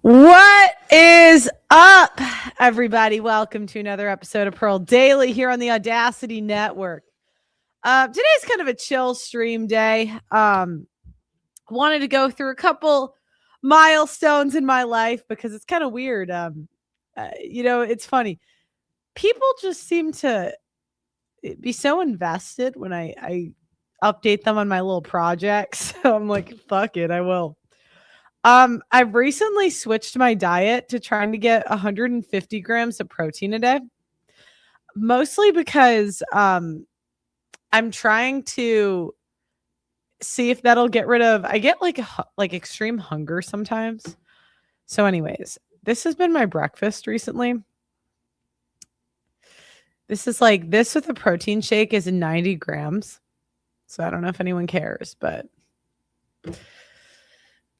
What is up, everybody? Welcome to another episode of Pearl Daily here on the Audacity Network. Today's kind of a chill stream day. Wanted to go through a couple milestones in my life because it's kind of weird. It's funny. People just seem to be so invested when I update them on my little projects. So I'm like, fuck it, I will. I've recently switched my diet to trying to get 150 grams of protein a day, mostly because I'm trying to see if that'll get rid of. I get like extreme hunger sometimes. So, anyways, this has been my breakfast recently. This is like this with a protein shake is 90 grams. So I don't know if anyone cares, but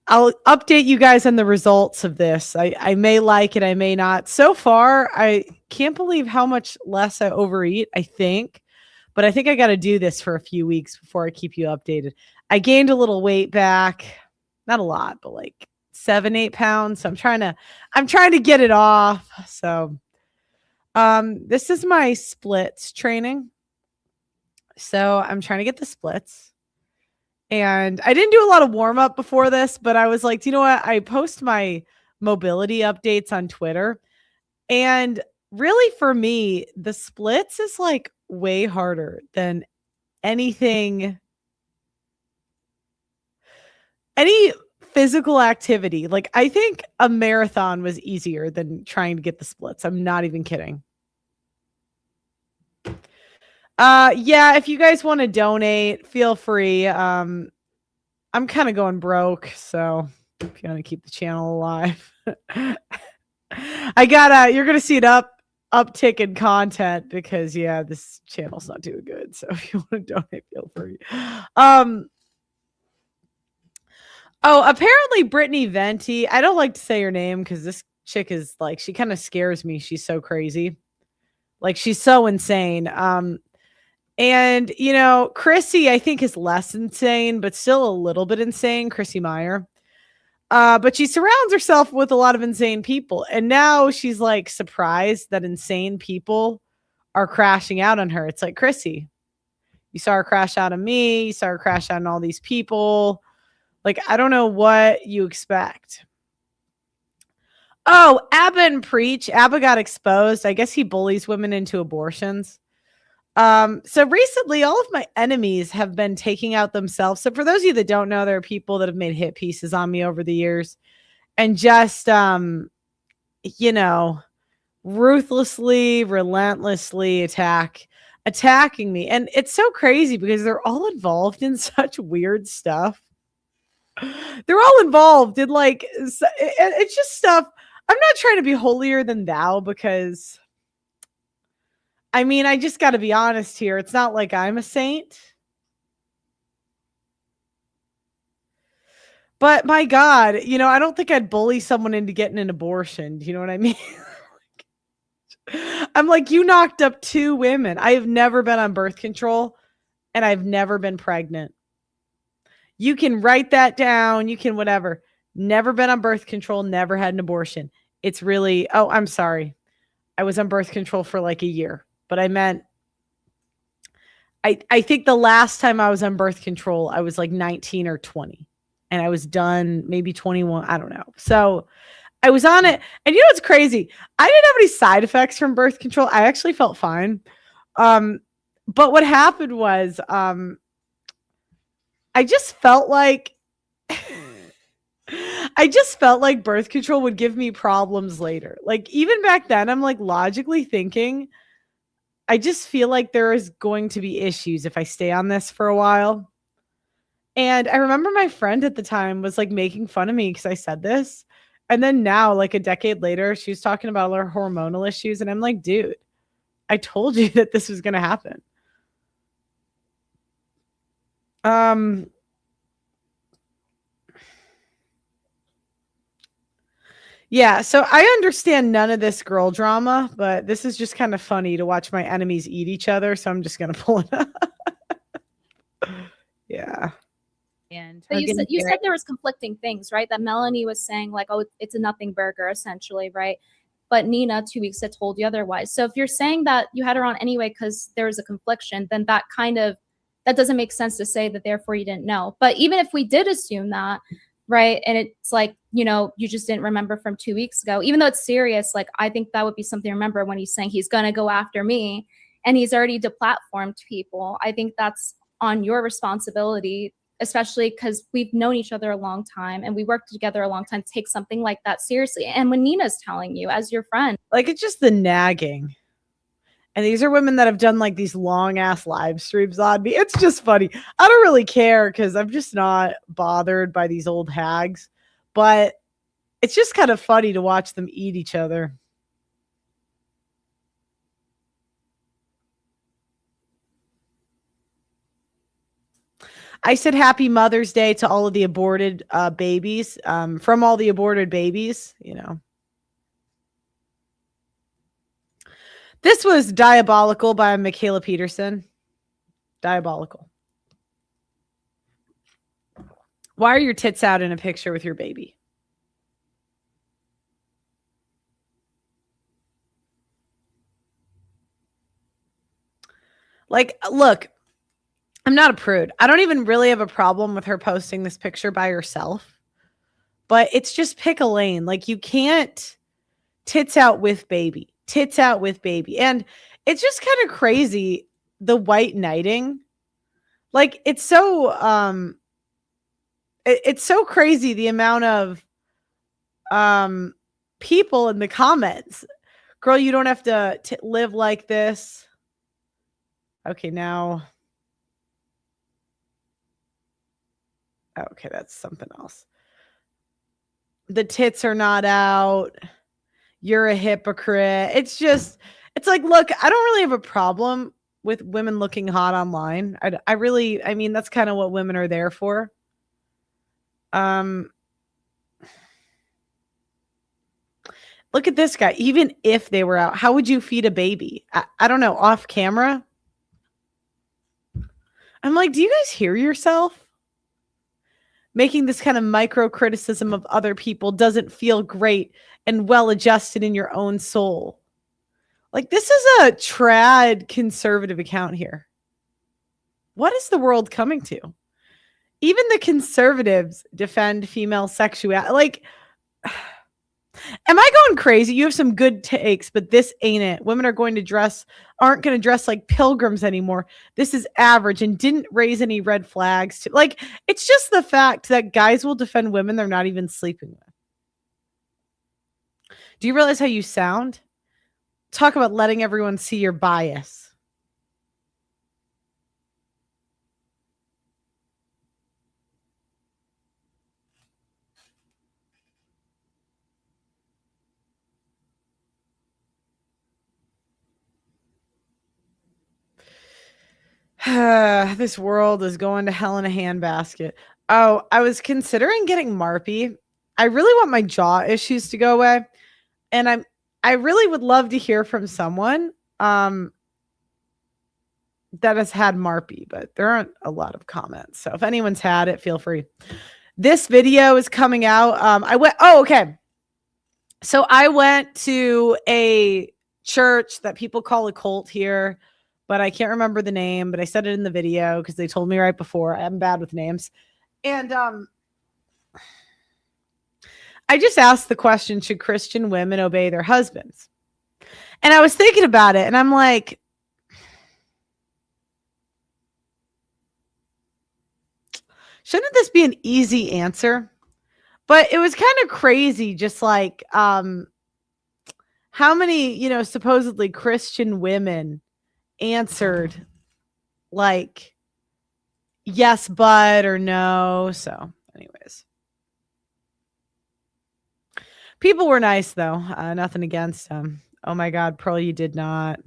I'll update you guys on the results of this. I may like it, I may not. So far, I can't believe how much less I overeat, I think. But I think I got to do this for a few weeks before I keep you updated. I gained a little weight back. Not a lot, but like 7-8 pounds. So I'm trying to get it off. So this is my splits training. So I'm trying to get the splits. And I didn't do a lot of warm up before this, but I was like, do you know what? I post my mobility updates on Twitter. And really for me, the splits is like way harder than any physical activity. Like I think a marathon was easier than trying to get the splits. I'm not even kidding. Yeah, if you guys want to donate, feel free. I'm kind of going broke, so if you want to keep the channel alive. You're gonna see an uptick in content because this channel's not doing good. So if you want to donate, feel free. Apparently Brittany Venti. I don't like to say her name because this chick is like, she kind of scares me. She's so crazy. Like she's so insane. And, Chrissy, I think, is less insane, but still a little bit insane, Chrissy Meyer. But she surrounds herself with a lot of insane people. And now she's like surprised that insane people are crashing out on her. It's like, Chrissy, you saw her crash out on me. You saw her crash out on all these people. Like, I don't know what you expect. Oh, Abba and Preach. Abba got exposed. I guess he bullies women into abortions. So recently all of my enemies have been taking out themselves. So for those of you that don't know, there are people that have made hit pieces on me over the years and just, ruthlessly, relentlessly attacking me. And it's so crazy because they're all involved in such weird stuff. They're all involved in like, it's just stuff. I'm not trying to be holier than thou because I just got to be honest here. It's not like I'm a saint. But my God, I don't think I'd bully someone into getting an abortion. Do you know what I mean? I'm like, you knocked up 2 women. I have never been on birth control and I've never been pregnant. You can write that down. You can whatever. Never been on birth control, never had an abortion. It's really, I'm sorry. I was on birth control for like a year. But I meant, I think the last time I was on birth control, I was like 19 or 20. And I was done maybe 21. I don't know. So I was on it. And what's crazy? I didn't have any side effects from birth control. I actually felt fine. But what happened was I just felt like birth control would give me problems later. Like even back then, I'm like logically thinking, I just feel like there is going to be issues if I stay on this for a while. And I remember my friend at the time was like making fun of me because I said this. And then now, like a decade later, she was talking about her hormonal issues. And I'm like, dude, I told you that this was going to happen. Yeah, so I understand none of this girl drama, but this is just kind of funny to watch my enemies eat each other, so I'm just going to pull it up. Yeah. And but you said there was conflicting things, right? That Melanie was saying like, oh, it's a nothing burger essentially, right? But Nina 2 weeks had told you otherwise. So if you're saying that you had her on anyway because there was a confliction, then that doesn't make sense to say that therefore you didn't know. But even if we did assume that, right, and it's like, you just didn't remember from 2 weeks ago, even though it's serious, like I think that would be something to remember when he's saying he's going to go after me and he's already deplatformed people. I think that's on your responsibility, especially because we've known each other a long time and we worked together a long time, to take something like that seriously. And when Nina's telling you as your friend, like, it's just the nagging. And these are women that have done like these long ass live streams on me. It's just funny. I don't really care because I'm just not bothered by these old hags, but it's just kind of funny to watch them eat each other. I said happy Mother's Day to all of the aborted babies, from all the aborted babies, This was Diabolical by Michaela Peterson. Diabolical. Why are your tits out in a picture with your baby? Like, look, I'm not a prude. I don't even really have a problem with her posting this picture by herself. But it's just pick a lane. Like, you can't tits out with baby. Tits out with baby. And it's just kind of crazy, the white knighting. Like, it's so it's so crazy the amount of people in the comments. Girl, you don't have to live like this. Okay, now. Okay, that's something else. The tits are not out. You're a hypocrite. It's like, look, I don't really have a problem with women looking hot online. I mean, that's kind of what women are there for. Look at this guy. Even if they were out, how would you feed a baby? I don't know, off camera? I'm like, do you guys hear yourself? Making this kind of micro criticism of other people doesn't feel great and well adjusted in your own soul. Like, this is a trad conservative account here. What is the world coming to? Even the conservatives defend female sexuality. Like, am I going crazy? You have some good takes, but this ain't it. Women aren't going to dress like pilgrims anymore. This is average and didn't raise any red flags. Like, it's just the fact that guys will defend women they're not even sleeping with. Do you realize how you sound? Talk about letting everyone see your bias. This world is going to hell in a handbasket. Oh, I was considering getting Marpy. I really want my jaw issues to go away. And I really would love to hear from someone that has had Marpy, but there aren't a lot of comments. So if anyone's had it, feel free. This video is coming out. Okay. So I went to a church that people call a cult here, but I can't remember the name, but I said it in the video because they told me right before. I'm bad with names. And I just asked the question, should Christian women obey their husbands? And I was thinking about it, and I'm like, shouldn't this be an easy answer? But it was kind of crazy, just like how many, supposedly Christian women answered like yes, but or no. So anyways, people were nice though. Nothing against them. Oh my God, Pearl, you did not.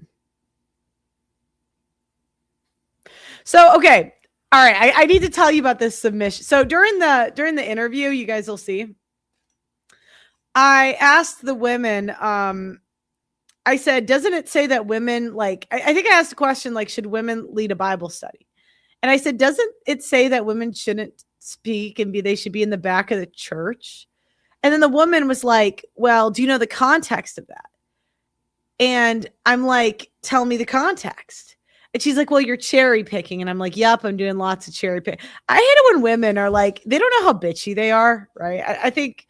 So, okay. All right. I need to tell you about this submission. So during the interview, you guys will see, I asked the women, I said, doesn't it say that women, like, I think I asked a question, like, should women lead a Bible study? And I said, doesn't it say that women shouldn't speak and they should be in the back of the church. And then the woman was like, well, do you know the context of that? And I'm like, tell me the context. And she's like, well, you're cherry picking. And I'm like, yep, I'm doing lots of cherry pick. I hate it when women are like, they don't know how bitchy they are, right? I think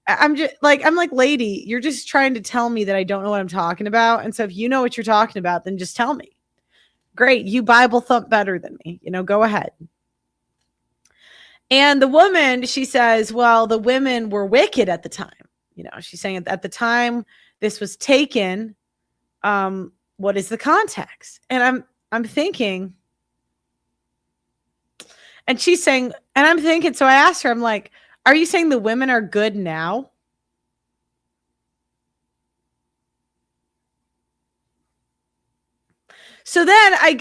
I'm like, lady, you're just trying to tell me that I don't know what I'm talking about. And so if you know what you're talking about, then just tell me. Great. You Bible thump better than me, go ahead. And the woman, she says, well, the women were wicked at the time. She's saying at the time this was taken, what is the context? And I'm thinking, and she's saying, and I'm thinking, so I asked her, I'm like, are you saying the women are good now? So then I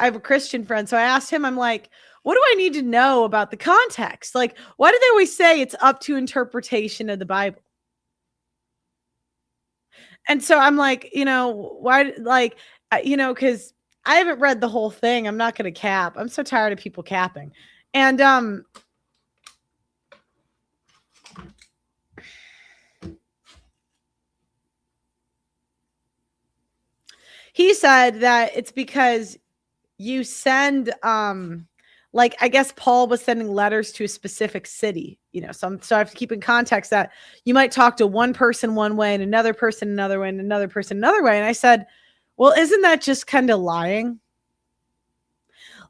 have a Christian friend. So I asked him, I'm like, what do I need to know about the context? Like, why do they always say it's up to interpretation of the Bible? And so I'm like, why, like, because I haven't read the whole thing. I'm not going to cap. I'm so tired of people capping. And he said that it's because you send like, I guess Paul was sending letters to a specific city, so I have to keep in context that you might talk to one person one way and another person another way and another person another way. And I said, well, isn't that just kind of lying?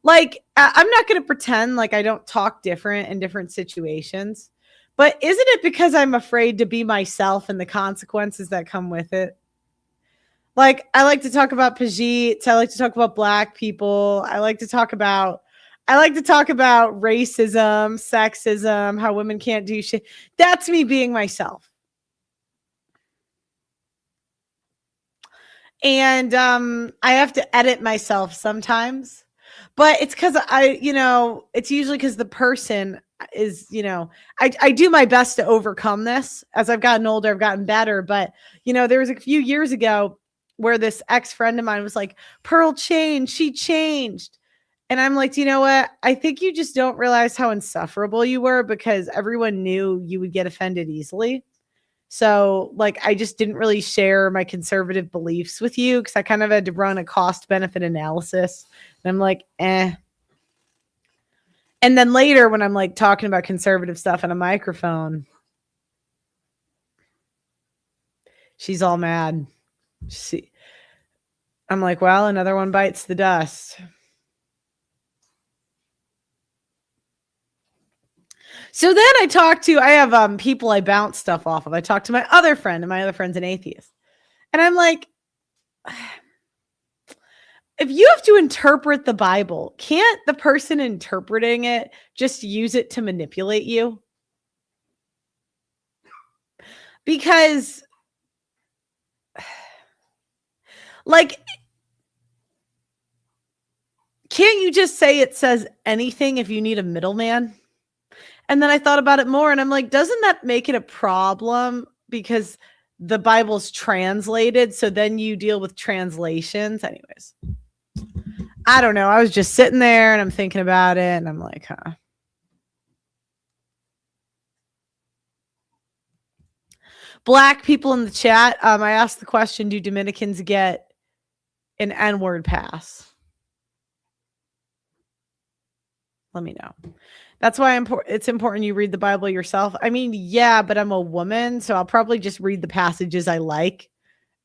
Like, I'm not going to pretend like I don't talk different in different situations, but isn't it because I'm afraid to be myself and the consequences that come with it? Like, I like to talk about Pajit. I like to talk about Black people. I like to talk about racism, sexism, how women can't do shit. That's me being myself. And I have to edit myself sometimes. But it's because it's usually because the person is, I do my best to overcome this. As I've gotten older, I've gotten better. But, there was a few years ago where this ex-friend of mine was like, Pearl changed. She changed. And I'm like, you know what? I think you just don't realize how insufferable you were because everyone knew you would get offended easily. So, like, I just didn't really share my conservative beliefs with you because I kind of had to run a cost benefit analysis. And I'm like, eh. And then later, when I'm like talking about conservative stuff on a microphone, she's all mad. I'm like, well, another one bites the dust. So then I have people I bounce stuff off of. I talk to my other friend, and my other friend's an atheist. And I'm like, if you have to interpret the Bible, can't the person interpreting it just use it to manipulate you? Because, like, can't you just say it says anything if you need a middleman? And then I thought about it more and I'm like, doesn't that make it a problem? Because the Bible's translated. So then you deal with translations. Anyways, I don't know. I was just sitting there and I'm thinking about it and I'm like, huh. Black people in the chat. I asked the question, do Dominicans get an N-word pass? Let me know. That's why it's important you read the Bible yourself. I mean, yeah, but I'm a woman, so I'll probably just read the passages I like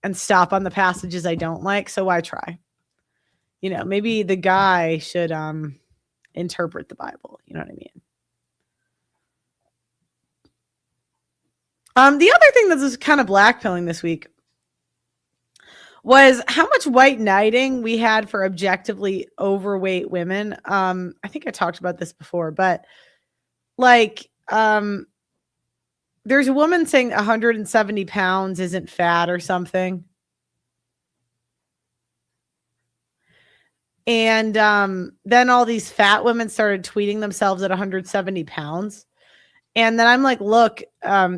and stop on the passages I don't like. So why try? Maybe the guy should interpret the Bible. You know what I mean? The other thing that was kind of blackpilling this week was how much white knighting we had for objectively overweight women. I think I talked about this before, but like, there's a woman saying 170 pounds isn't fat or something. And then all these fat women started tweeting themselves at 170 pounds. And then I'm like, look,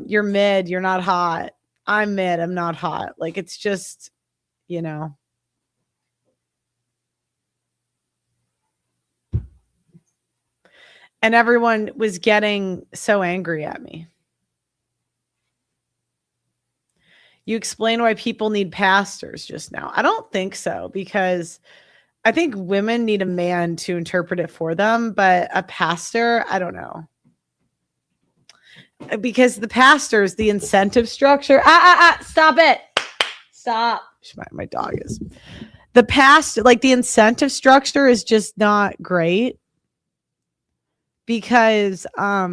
you're mid, you're not hot. I'm mid, I'm not hot. Like, it's just, And everyone was getting so angry at me. You explain why people need pastors just now. I don't think so, because I think women need a man to interpret it for them, but a pastor, I don't know. Because the pastors, the incentive structure. Stop it. Stop. My dog is. The pastor, like the incentive structure is just not great. Because I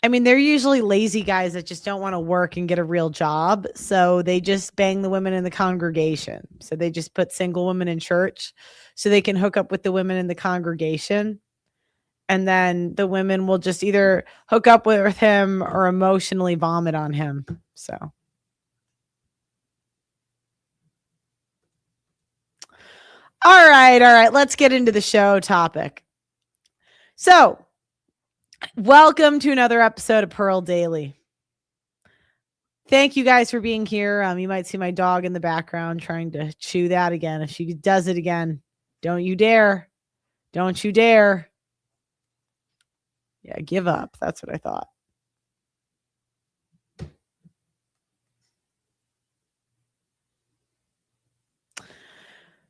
mean, they're usually lazy guys that just don't want to work and get a real job. So they just bang the women in the congregation. So they just put single women in church so they can hook up with the women in the congregation. And then the women will just either hook up with him or emotionally vomit on him. So. All right. Let's get into the show topic. So, welcome to another episode of Pearl Daily. Thank you guys for being here. You might see my dog in the background trying to chew that again. If she does it again, don't you dare. Don't you dare. Yeah, give up. That's what I thought.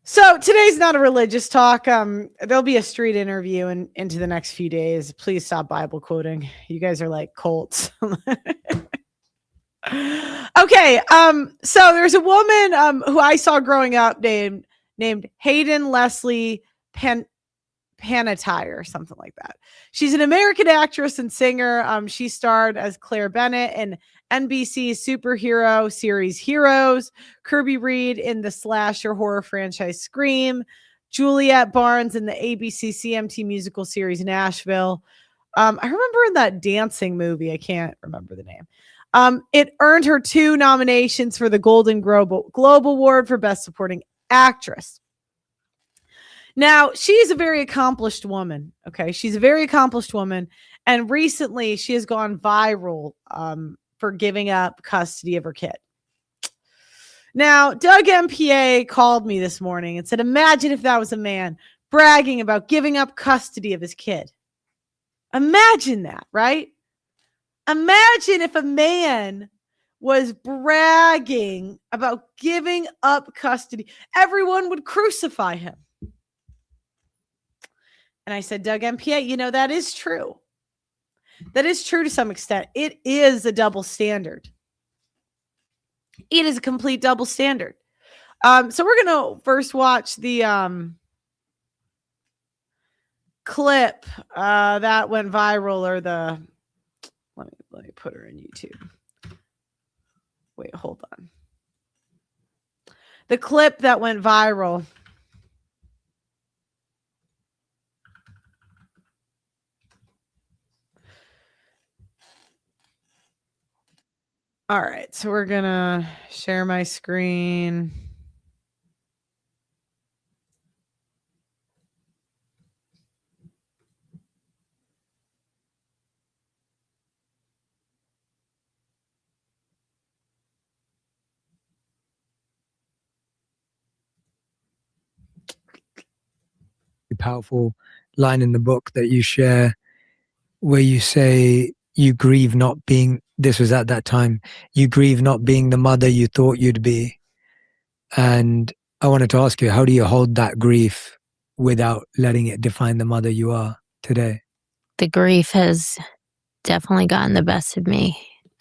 So today's not a religious talk. There'll be a street interview into the next few days. Please stop Bible quoting. You guys are like cults. Okay. So there's a woman who I saw growing up named Hayden Leslie Panettiere or something like that. She's an American actress and singer. She starred as Claire Bennett in NBC's superhero series Heroes, Kirby Reed in the slasher horror franchise Scream, Juliette Barnes in the ABC CMT musical series Nashville. I remember in that dancing movie, I can't remember the name. It earned her 2 nominations for the Golden Globe Award for Best Supporting Actress. Now, she's a very accomplished woman. Okay. She's a very accomplished woman. And recently she has gone viral for giving up custody of her kid. Now, Doug MPA called me this morning and said, imagine if that was a man bragging about giving up custody of his kid. Imagine that, right? Imagine if a man was bragging about giving up custody. Everyone would crucify him. And I said, Doug MPA, that is true. That is true to some extent. It is a double standard. It is a complete double standard. So we're going to first watch the clip that went viral, or let me put her in YouTube. Wait, hold on. The clip that went viral. All right, so we're going to share my screen. Powerful line in the book that you share where you say you grieve not being, this was at that time, you grieve not being the mother you thought you'd be. And I wanted to ask you, how do you hold that grief without letting it define the mother you are today? The grief has definitely gotten the best of me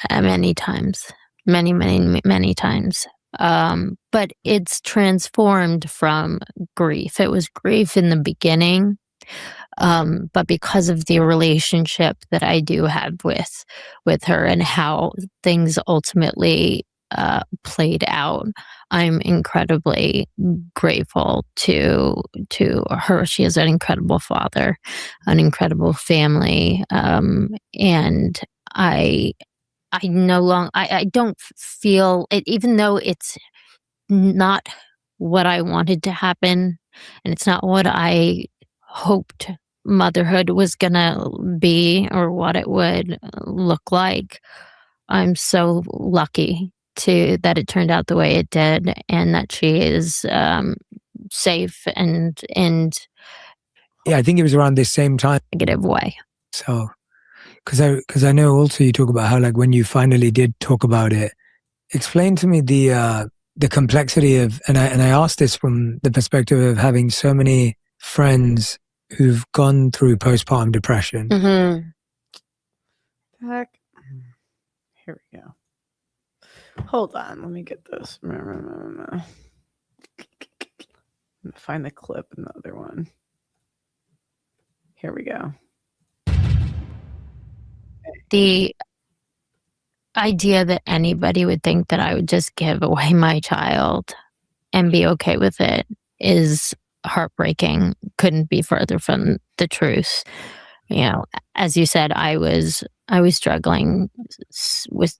many times, many times. But it's transformed from grief. It was grief in the beginning. But because of the relationship that I do have with her and how things ultimately played out, I'm incredibly grateful to her. She is an incredible father, an incredible family, and I no longer, I don't feel it, even though it's not what I wanted to happen, and it's not what I hoped motherhood was gonna be or what it would look like. I'm so lucky that it turned out the way it did, and that she is safe and Yeah, I think it was around this same time. negative way. So, because I know also you talk about how, like, when you finally did talk about it, explain to me the complexity of, and I asked this from the perspective of having so many friends who've gone through postpartum depression. Heck. Here we go. Hold on. Let me get this. Find the clip in the other one. Here we go. The idea that anybody would think that I would just give away my child and be okay with it is heartbreaking. Couldn't be further from the truth. You know, as you said, I was struggling with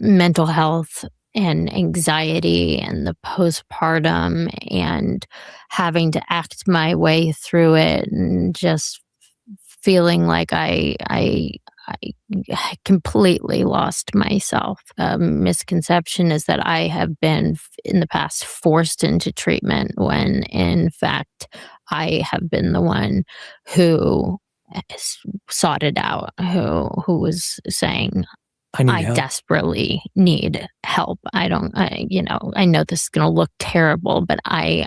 mental health and anxiety and the postpartum and having to act my way through it and just feeling like I completely lost myself. A misconception is that I have been in the past forced into treatment when in fact I have been the one who sought it out, who was saying, I desperately need help. I know this is going to look terrible, but I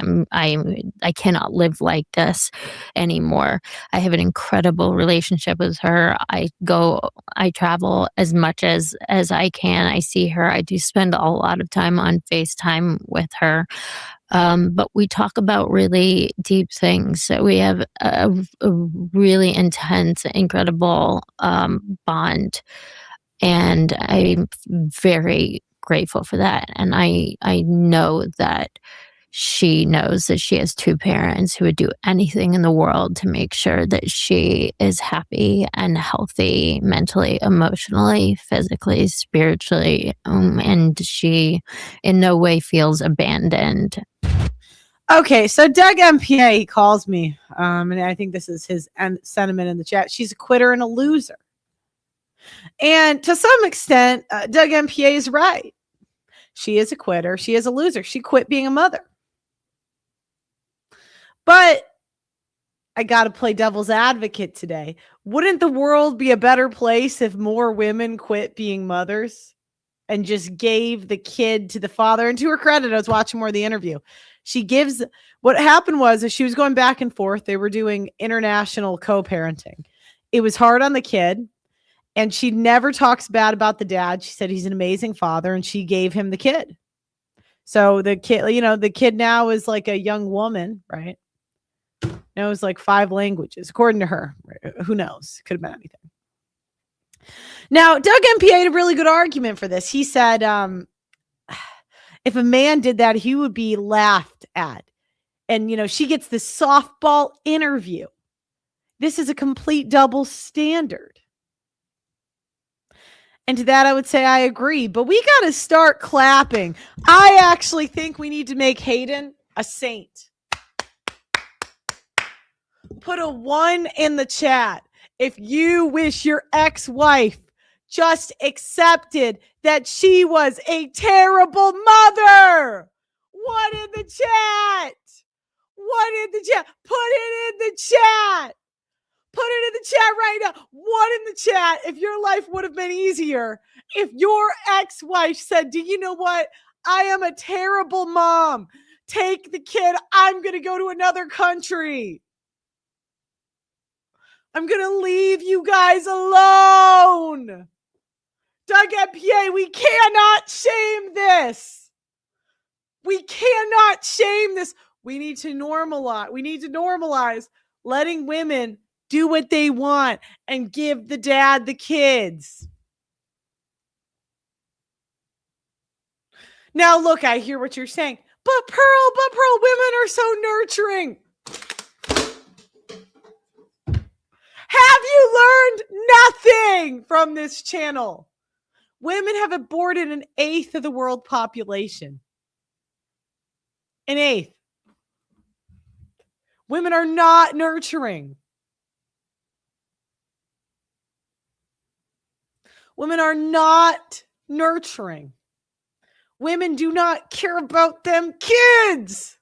cannot live like this anymore. I have an incredible relationship with her. I travel as much as I can. I see her. I do spend a lot of time on FaceTime with her. But we talk about really deep things. So we have a really intense, incredible bond. And I'm very grateful for that. And I know that she knows that she has two parents who would do anything in the world to make sure that she is happy and healthy mentally, emotionally, physically, spiritually. And she in no way feels abandoned. Okay, so Doug MPA, he calls me, and I think this is his sentiment in the chat. She's a quitter and a loser. And to some extent, Doug MPA is right. She is a quitter. She is a loser. She quit being a mother. But I got to play devil's advocate today. Wouldn't the world be a better place if more women quit being mothers and just gave the kid to the father? And to her credit, I was watching more of the interview. What happened was as she was going back and forth, they were doing international co-parenting. It was hard on the kid. And she never talks bad about the dad. She said he's an amazing father, and she gave him the kid. So the kid, the kid now is like a young woman, right? Knows like 5 languages, according to her. Who knows? Could have been anything. Now, Doug MPA had a really good argument for this. He said, if a man did that, he would be laughed at. And, she gets this softball interview. This is a complete double standard. And to that, I would say I agree. But we got to start clapping. I actually think we need to make Hayden a saint. Put a 1 in the chat if you wish your ex-wife just accepted that she was a terrible mother. 1 in the chat. 1 in the chat. Put it in the chat. Put it in the chat right now. 1 in the chat if your life would have been easier. If your ex-wife said, do you know what? I am a terrible mom. Take the kid. I'm going to go to another country. I'm going to leave you guys alone. Doug MPA, we cannot shame this. We cannot shame this. We need to normalize letting women do what they want and give the dad the kids. Now, look, I hear what you're saying. But Pearl, women are so nurturing. Have you learned nothing from this channel? Women have aborted 1/8 of the world population. 1/8. Women are not nurturing. Women are not nurturing. Women do not care about them kids.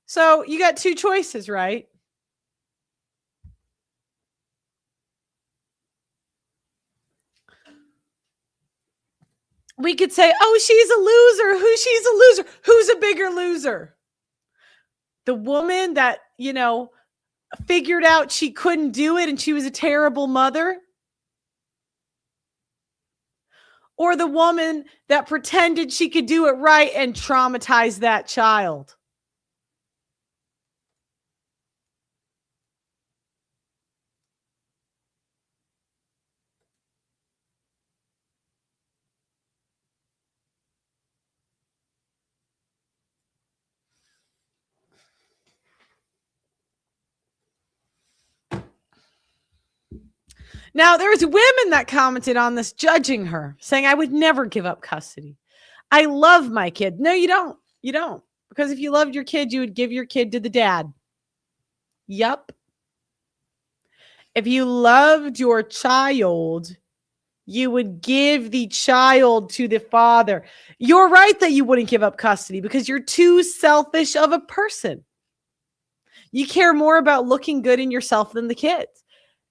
So you got two choices, right? We could say, oh, she's a loser. She's a loser. Who's a bigger loser? The woman that, figured out she couldn't do it and she was a terrible mother? Or the woman that pretended she could do it right and traumatized that child? Now, there's women that commented on this, judging her, saying, I would never give up custody. I love my kid. No, you don't. You don't. Because if you loved your kid, you would give your kid to the dad. Yup. If you loved your child, you would give the child to the father. You're right that you wouldn't give up custody because you're too selfish of a person. You care more about looking good in yourself than the kids.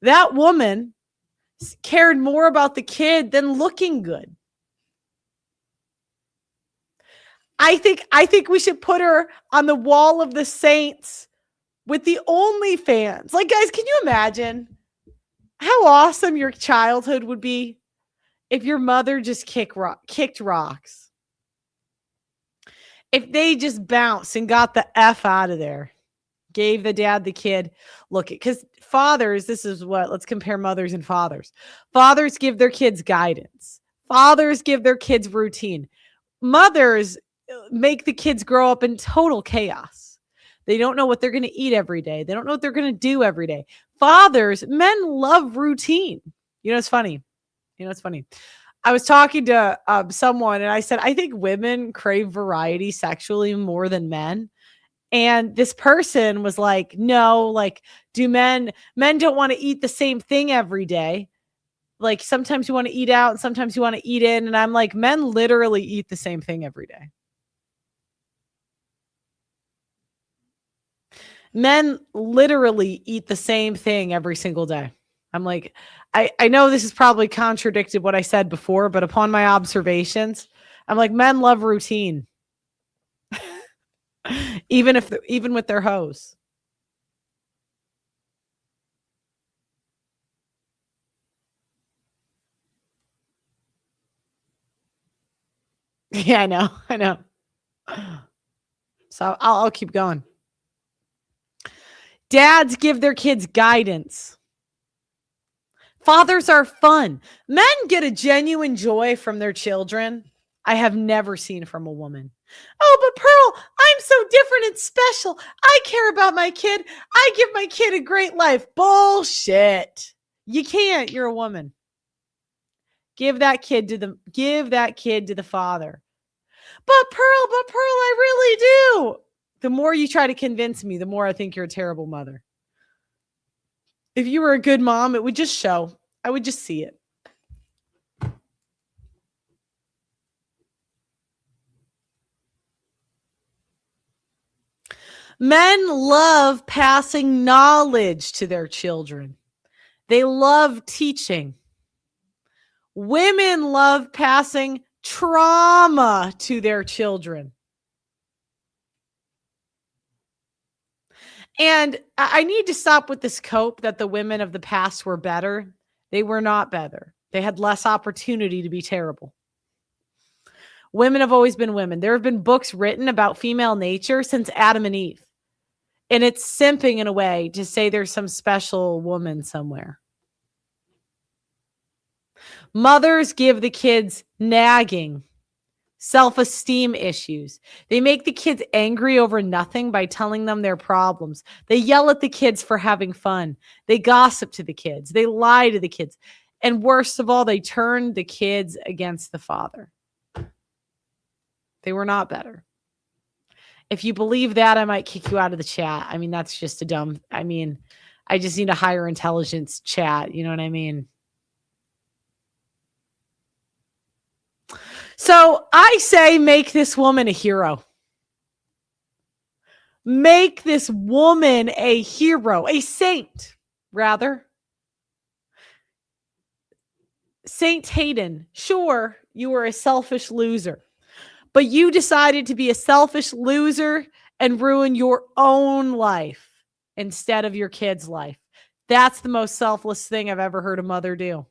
That woman cared more about the kid than looking good. I think we should put her on the wall of the saints with the OnlyFans. Like, guys, can you imagine how awesome your childhood would be if your mother just kicked rocks? If they just bounced and got the F out of there, gave the dad the kid. Look, because fathers, let's compare mothers and fathers. Fathers give their kids guidance. Fathers give their kids routine. Mothers make the kids grow up in total chaos. They don't know what they're going to eat every day. They don't know what they're going to do every day. Men love routine. It's funny. I was talking to someone and I said, I think women crave variety sexually more than men. And this person was like, no, like, do men don't want to eat the same thing every day. Like, sometimes you want to eat out and sometimes you want to eat in. And I'm like, men literally eat the same thing every day. Men literally eat the same thing every single day. I'm like, I know this is probably contradicted what I said before, but upon my observations, I'm like, men love routine. even with their hoes. Yeah, I know. So I'll keep going. Dads give their kids guidance. Fathers are fun. Men get a genuine joy from their children I have never seen from a woman. Oh, but Pearl, I'm so different and special. I care about my kid. I give my kid a great life. Bullshit. You can't. You're a woman. Give that kid to the father. But Pearl, I really do. The more you try to convince me, the more I think you're a terrible mother. If you were a good mom, it would just show. I would just see it. Men love passing knowledge to their children. They love teaching. Women love passing trauma to their children. And I need to stop with this cope that the women of the past were better. They were not better. They had less opportunity to be terrible. Women have always been women. There have been books written about female nature since Adam and Eve. And it's simping in a way to say there's some special woman somewhere. Mothers give the kids nagging, self-esteem issues. They make the kids angry over nothing by telling them their problems. They yell at the kids for having fun. They gossip to the kids. They lie to the kids. And worst of all, they turn the kids against the father. They were not better. If you believe that, I might kick you out of the chat. I mean, that's just I just need a higher intelligence chat. You know what I mean? So I say make this woman a hero. Make this woman a hero, a saint, rather. Saint Hayden, sure, you were a selfish loser, but you decided to be a selfish loser and ruin your own life instead of your kid's life. That's the most selfless thing I've ever heard a mother do.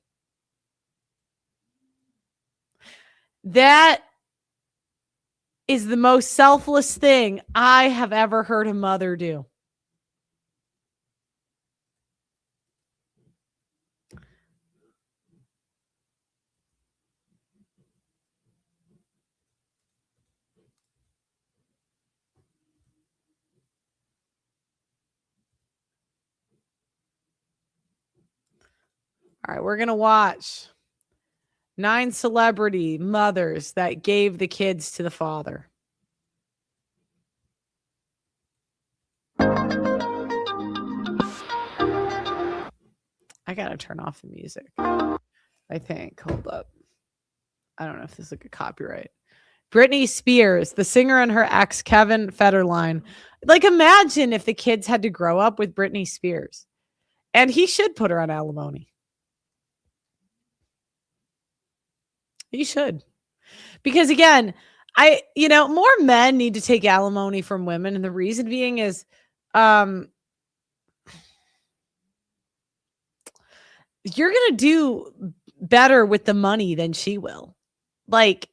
That is the most selfless thing I have ever heard a mother do. All right, we're going to watch 9 celebrity mothers that gave the kids to the father. I got to turn off the music, I think. Hold up. I don't know if this is like a copyright. Britney Spears, the singer, and her ex, Kevin Federline. Like, imagine if the kids had to grow up with Britney Spears. And he should put her on alimony. He should. Because again, more men need to take alimony from women. And the reason being is, you're going to do better with the money than she will. Like,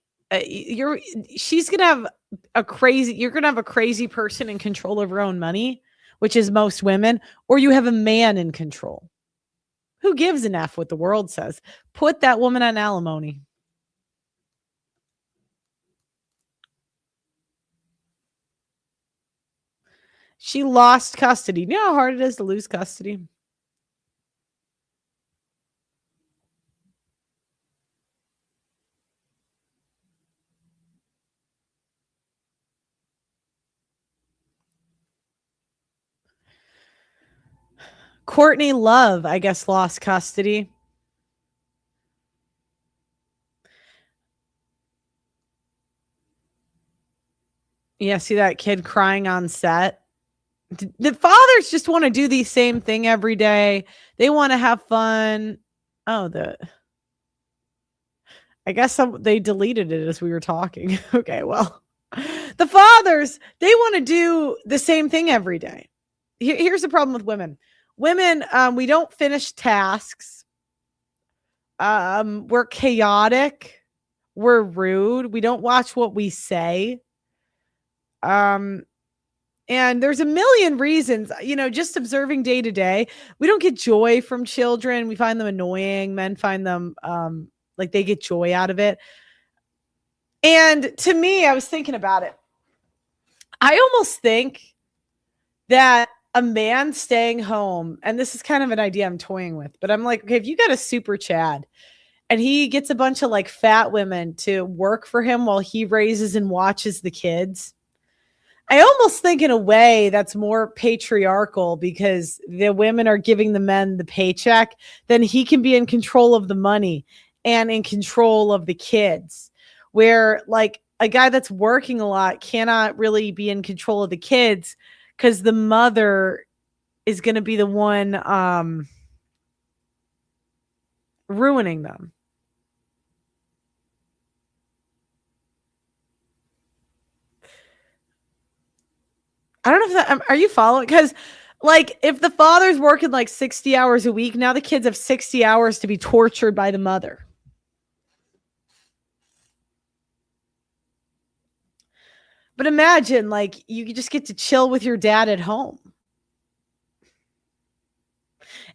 she's going to have you're going to have a crazy person in control of her own money, which is most women, or you have a man in control. Who gives an F what the world says? Put that woman on alimony. She lost custody. You know how hard it is to lose custody? Courtney Love, I guess, lost custody. Yeah, see that kid crying on set? The fathers just want to do the same thing every day. They want to have fun. Oh, I guess they deleted it as we were talking. Okay, well, the fathers, they want to do the same thing every day. Here's the problem with women. Women, we don't finish tasks. We're chaotic. We're rude. We don't watch what we say. And there's a million reasons, just observing day to day. We don't get joy from children. We find them annoying. Men find them like they get joy out of it. And to me, I was thinking about it. I almost think that a man staying home, and this is kind of an idea I'm toying with, but I'm like, okay, if you got a super Chad and he gets a bunch of like fat women to work for him while he raises and watches the kids, I almost think in a way that's more patriarchal because the women are giving the men the paycheck, then he can be in control of the money and in control of the kids, where like a guy that's working a lot cannot really be in control of the kids because the mother is going to be the one ruining them. I don't know if that, are you following? Because like if the father's working like 60 hours a week, now the kids have 60 hours to be tortured by the mother. But imagine like you just get to chill with your dad at home.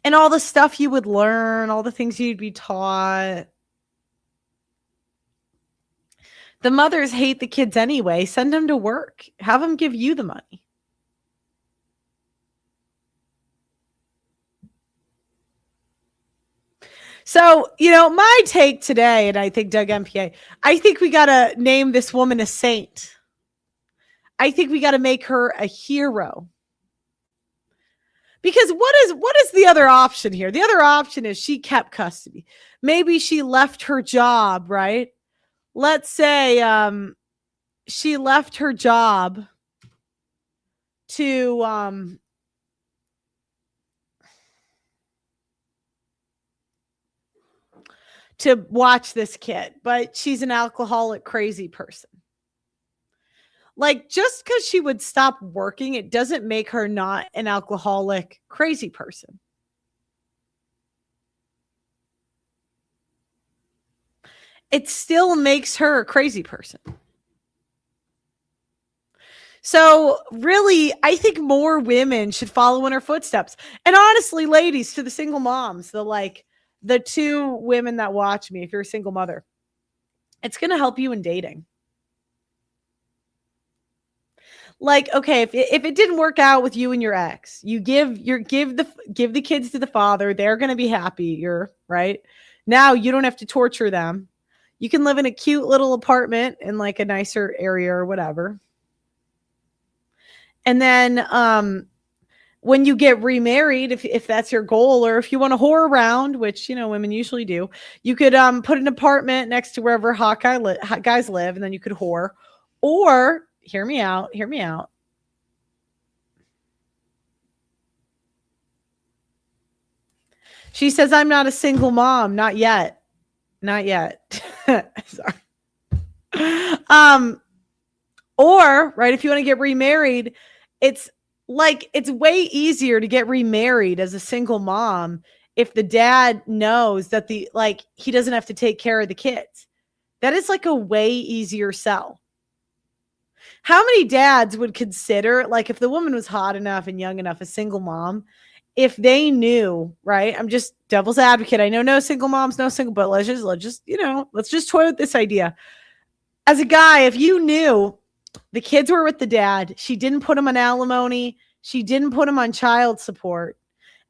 And all the stuff you would learn, all the things you'd be taught. The mothers hate the kids anyway. Send them to work. Have them give you the money. So, my take today, and I think Doug MPA, I think we got to name this woman a saint. I think we got to make her a hero. Because what is the other option here? The other option is she kept custody. Maybe she left her job, right? let's say she left her job to watch this kid, but she's an alcoholic, crazy person. Like, just because she would stop working, it doesn't make her not an alcoholic, crazy person. It still makes her a crazy person. So really, I think more women should follow in her footsteps. And honestly, ladies, to the single moms, the two women that watch me, if you're a single mother, it's going to help you in dating. Like, okay, if it didn't work out with you and your ex, you give the kids to the father, they're going to be happy. You're right. Now you don't have to torture them. You can live in a cute little apartment in like a nicer area or whatever. And then when you get remarried, if that's your goal, or if you want to whore around, which, women usually do, you could put an apartment next to wherever hot guys live, and then you could whore. Or, hear me out. She says, I'm not a single mom. Not yet. Sorry. Or, right, if you want to get remarried, it's way easier to get remarried as a single mom if the dad knows that he doesn't have to take care of the kids. That is like a way easier sell. How many dads would consider, like, if the woman was hot enough and young enough, a single mom, if they knew, right? I'm just devil's advocate. I know no single moms, but let's just toy with this idea. As a guy, if you knew the kids were with the dad, she didn't put him on alimony, she didn't put him on child support,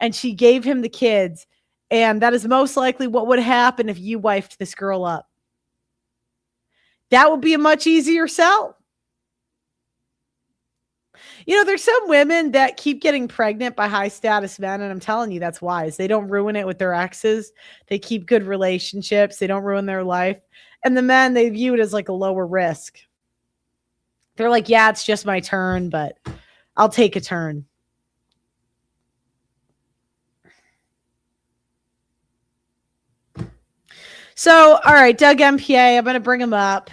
and she gave him the kids, and that is most likely what would happen if you wifed this girl up. That would be a much easier sell. There's some women that keep getting pregnant by high status men, and I'm telling you, that's wise. They don't ruin it with their exes. They keep good relationships. They don't ruin their life. And the men, they view it as like a lower risk. They're like, yeah, it's just my turn, but I'll take a turn. So, all right, Doug MPA, I'm going to bring him up.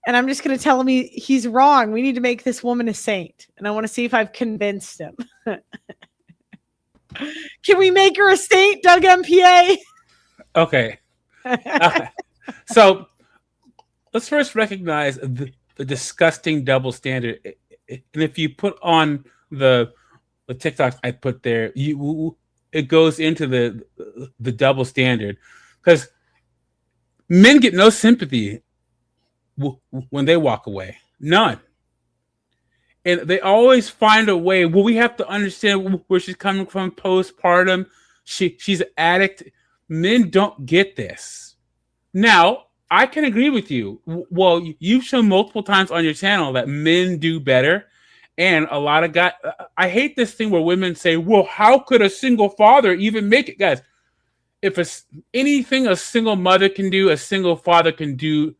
And I'm just going to tell him he's wrong. We need to make this woman a saint. And I want to see if I've convinced him. Can we make her a saint, Doug MPA? Okay. So let's first recognize the disgusting double standard. And if you put on the TikToks I put there, it goes into the double standard, because men get no sympathy when they walk away. None. And they always find a way. Well, we have to understand where she's coming from postpartum. She's an addict. Men don't get this. Now, I can agree with you. Well, you've shown multiple times on your channel that men do better. And a lot of guys, I hate this thing where women say, well, how could a single father even make it? Guys, if it's anything a single mother can do, a single father can do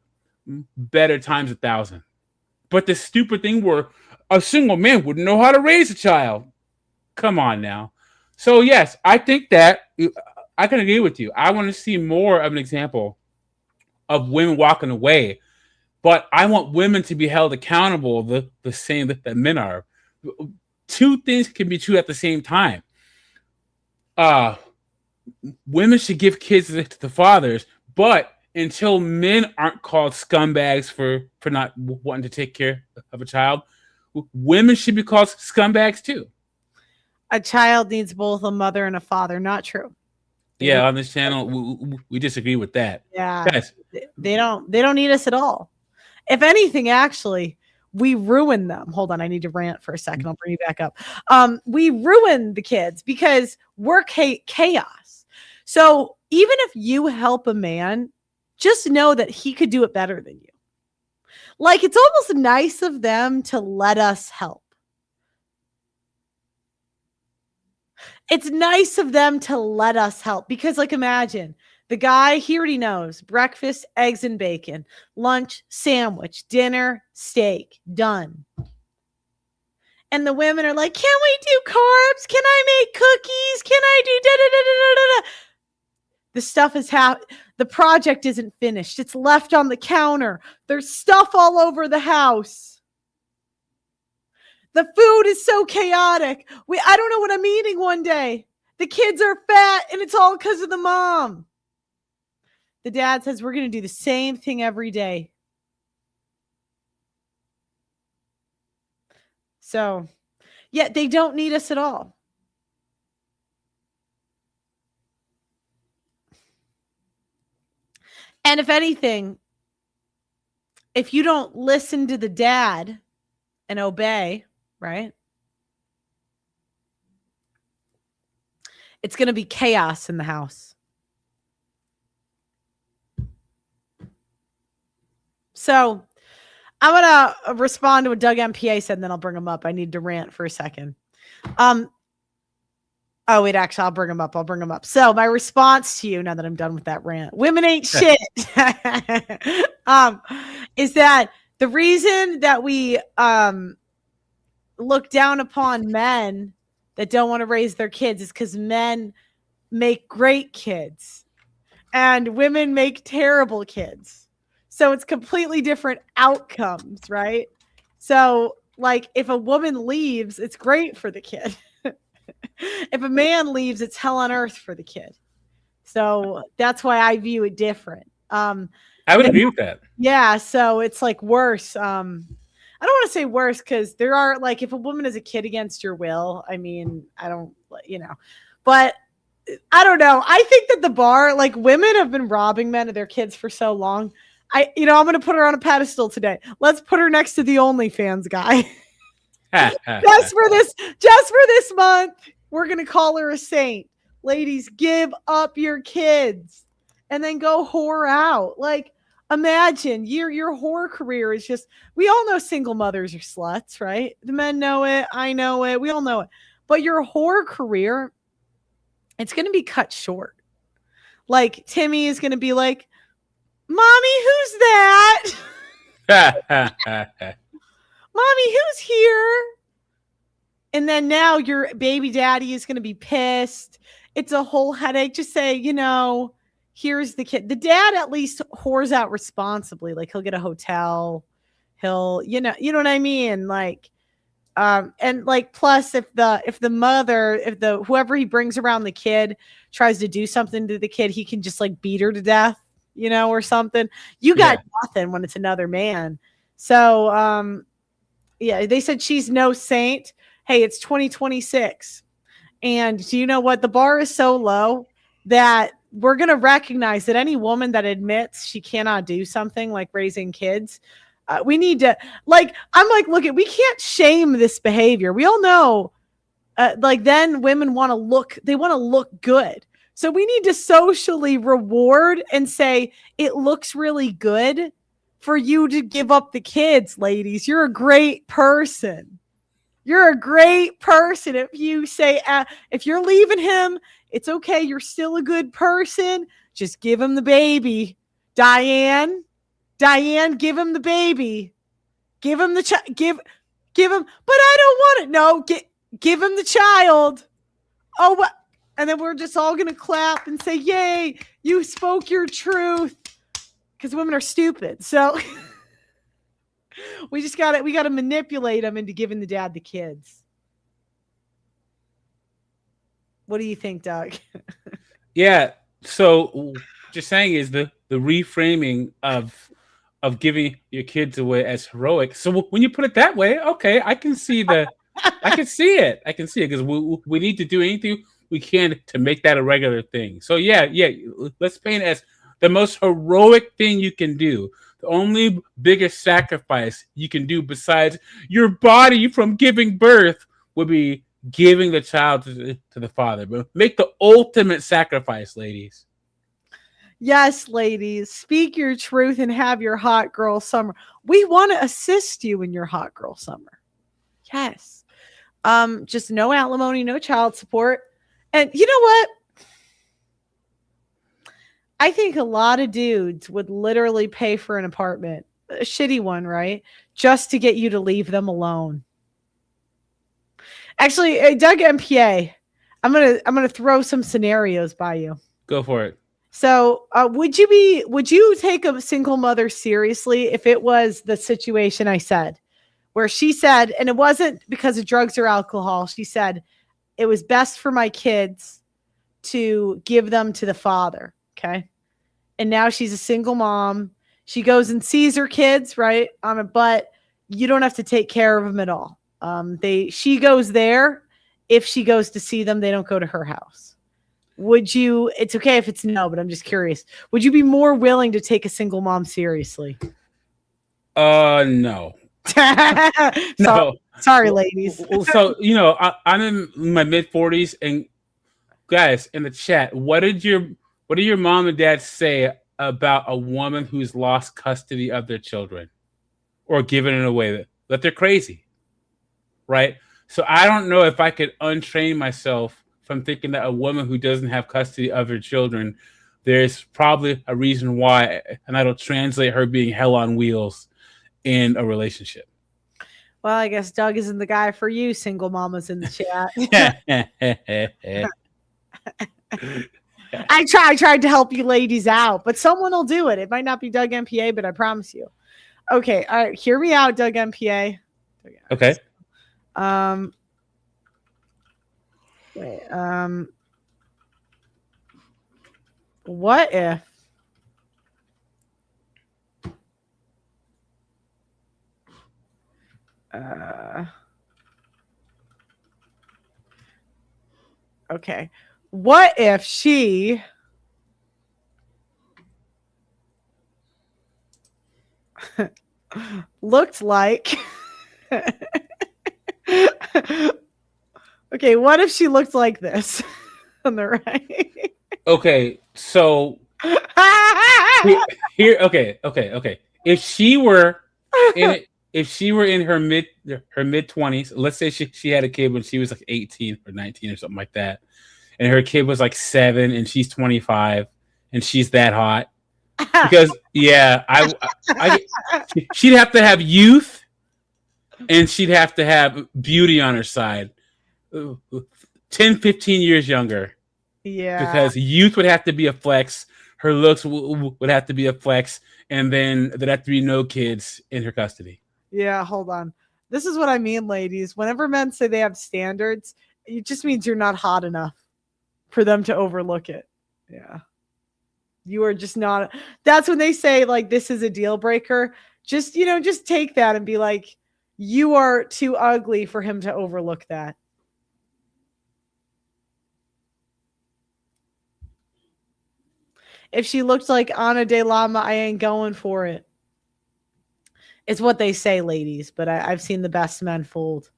better times 1,000. But the stupid thing where a single man wouldn't know how to raise a child. Come on now. So yes, I think that I can agree with you. I want to see more of an example of women walking away, but I want women to be held accountable the same that men are. Two things can be true at the same time. Women should give kids to the fathers, but until men aren't called scumbags for not wanting to take care of a child, women should be called scumbags too. A child needs both a mother and a father. Not true. Yeah, on this channel, we disagree with that. Yeah, guys, they don't need us at all. If anything, actually, we ruin them. Hold on, I need to rant for a second. I'll bring you back up. We ruin the kids because we're chaos. So even if you help a man, just know that he could do it better than you. Like, it's almost nice of them to let us help. it's nice of them to let us help, because like imagine the guy, he already knows breakfast, eggs and bacon, lunch, sandwich, dinner, steak, done. And the women are like, can we do carbs? Can I make cookies? Can I do da da da da da da? The stuff is the project isn't finished. It's left on the counter. There's stuff all over the house. The food is so chaotic. I don't know what I'm eating one day. The kids are fat and it's all because of the mom. The dad says we're going to do the same thing every day. So, yeah, they don't need us at all. And if anything, if you don't listen to the dad and obey, right? It's going to be chaos in the house. So I'm going to respond to what Doug MPA said, and then I'll bring him up. I need to rant for a second. Oh, wait, actually, I'll bring him up. So my response to you, now that I'm done with that rant, women ain't shit, is that the reason that we look down upon men that don't want to raise their kids is because men make great kids and women make terrible kids. So it's completely different outcomes, right? So, like, if a woman leaves, it's great for the kid. If a man leaves, it's hell on earth for the kid. So that's why I view it different. I would agree with that. Yeah, so it's like worse. I don't want to say worse because there are, like, if a woman is a kid against your will, I mean, I don't, but I don't know. I think that the bar, like, women have been robbing men of their kids for so long. I'm going to put her on a pedestal today. Let's put her next to the OnlyFans guy. just for this month, we're going to call her a saint. Ladies, give up your kids and then go whore out. Like, imagine your whore career is just, we all know single mothers are sluts, right? The men know it. I know it. We all know it. But your whore career, it's going to be cut short. Like, Timmy is going to be like, Mommy, who's that? Mommy, who's here? And then now your baby daddy is going to be pissed. It's a whole headache. Just say, here's the kid. The dad at least whores out responsibly. Like, he'll get a hotel. He'll, you know what I mean? Like, and like, plus if the mother, whoever he brings around the kid tries to do something to the kid, he can just like beat her to death, or something. You got nothing when it's another man. So, yeah, they said she's no saint. Hey, it's 2026. And do you know what? The bar is so low that we're going to recognize that any woman that admits she cannot do something like raising kids, we need to, like, I'm like, look, we can't shame this behavior. We all know, then women want to look good. So we need to socially reward and say, it looks really good for you to give up the kids, ladies. You're a great person. You're a great person. If you say, if you're leaving him, it's okay. You're still a good person. Just give him the baby. Diane, give him the baby. Give him the give him, but I don't want it. No, give him the child. Oh, what? And then we're just all going to clap and say, yay, you spoke your truth. Because women are stupid. So we got to manipulate them into giving the dad the kids. What do you think, Doug? Yeah. So just saying is the reframing of giving your kids away as heroic. So when you put it that way, okay, I can see it. I can see it because we need to do anything we can to make that a regular thing. So yeah, let's paint it as the most heroic thing you can do. The only biggest sacrifice you can do besides your body from giving birth would be giving the child to the father. But make the ultimate sacrifice, ladies. Yes, ladies, speak your truth and have your hot girl summer. We want to assist you in your hot girl summer. Yes. Just no alimony, no child support. And you know what? I think a lot of dudes would literally pay for an apartment, a shitty one, right? Just to get you to leave them alone. Actually, Doug MPA, I'm gonna throw some scenarios by you. Go for it. So, would you take a single mother seriously if it was the situation I said, where she said, and it wasn't because of drugs or alcohol, she said it was best for my kids to give them to the father, okay? And now she's a single mom. She goes and sees her kids, right? But you don't have to take care of them at all. She goes there. If she goes to see them, they don't go to her house. Would you? It's okay if it's no, but I'm just curious. Would you be more willing to take a single mom seriously? No. No. Sorry, ladies. So I'm in my mid 40s, and guys in the chat, what did your mom and dad say about a woman who's lost custody of their children or given it away? That they're crazy, right? So I don't know if I could untrain myself from thinking that a woman who doesn't have custody of her children, there's probably a reason why, and that'll translate her being hell on wheels in a relationship. Well, I guess Doug isn't the guy for you, single mamas in the chat. I tried to help you ladies out, but someone will do it. It might not be Doug MPA, but I promise you. Okay, all right, hear me out, Doug MPA. Okay. Wait, what if okay. What if she looked like okay, what if she looked like this on the right? Okay, so here okay. If she were in her mid 20s, let's say she had a kid when she was like 18 or 19 or something like that, and her kid was like 7 and she's 25 and she's that hot, because she'd have to have youth and she'd have to have beauty on her side. 10-15 years younger. Yeah, because youth would have to be a flex, her looks would have to be a flex, and then there'd have to be no kids in her custody. Yeah, hold on. This is what I mean, ladies. Whenever men say they have standards, it just means you're not hot enough for them to overlook it. Yeah. You are just not. That's when they say, like, this is a deal breaker. Just take that and be like, you are too ugly for him to overlook that. If she looked like Ana de Lama, I ain't going for it. It's what they say, ladies, but I've seen the best men fold.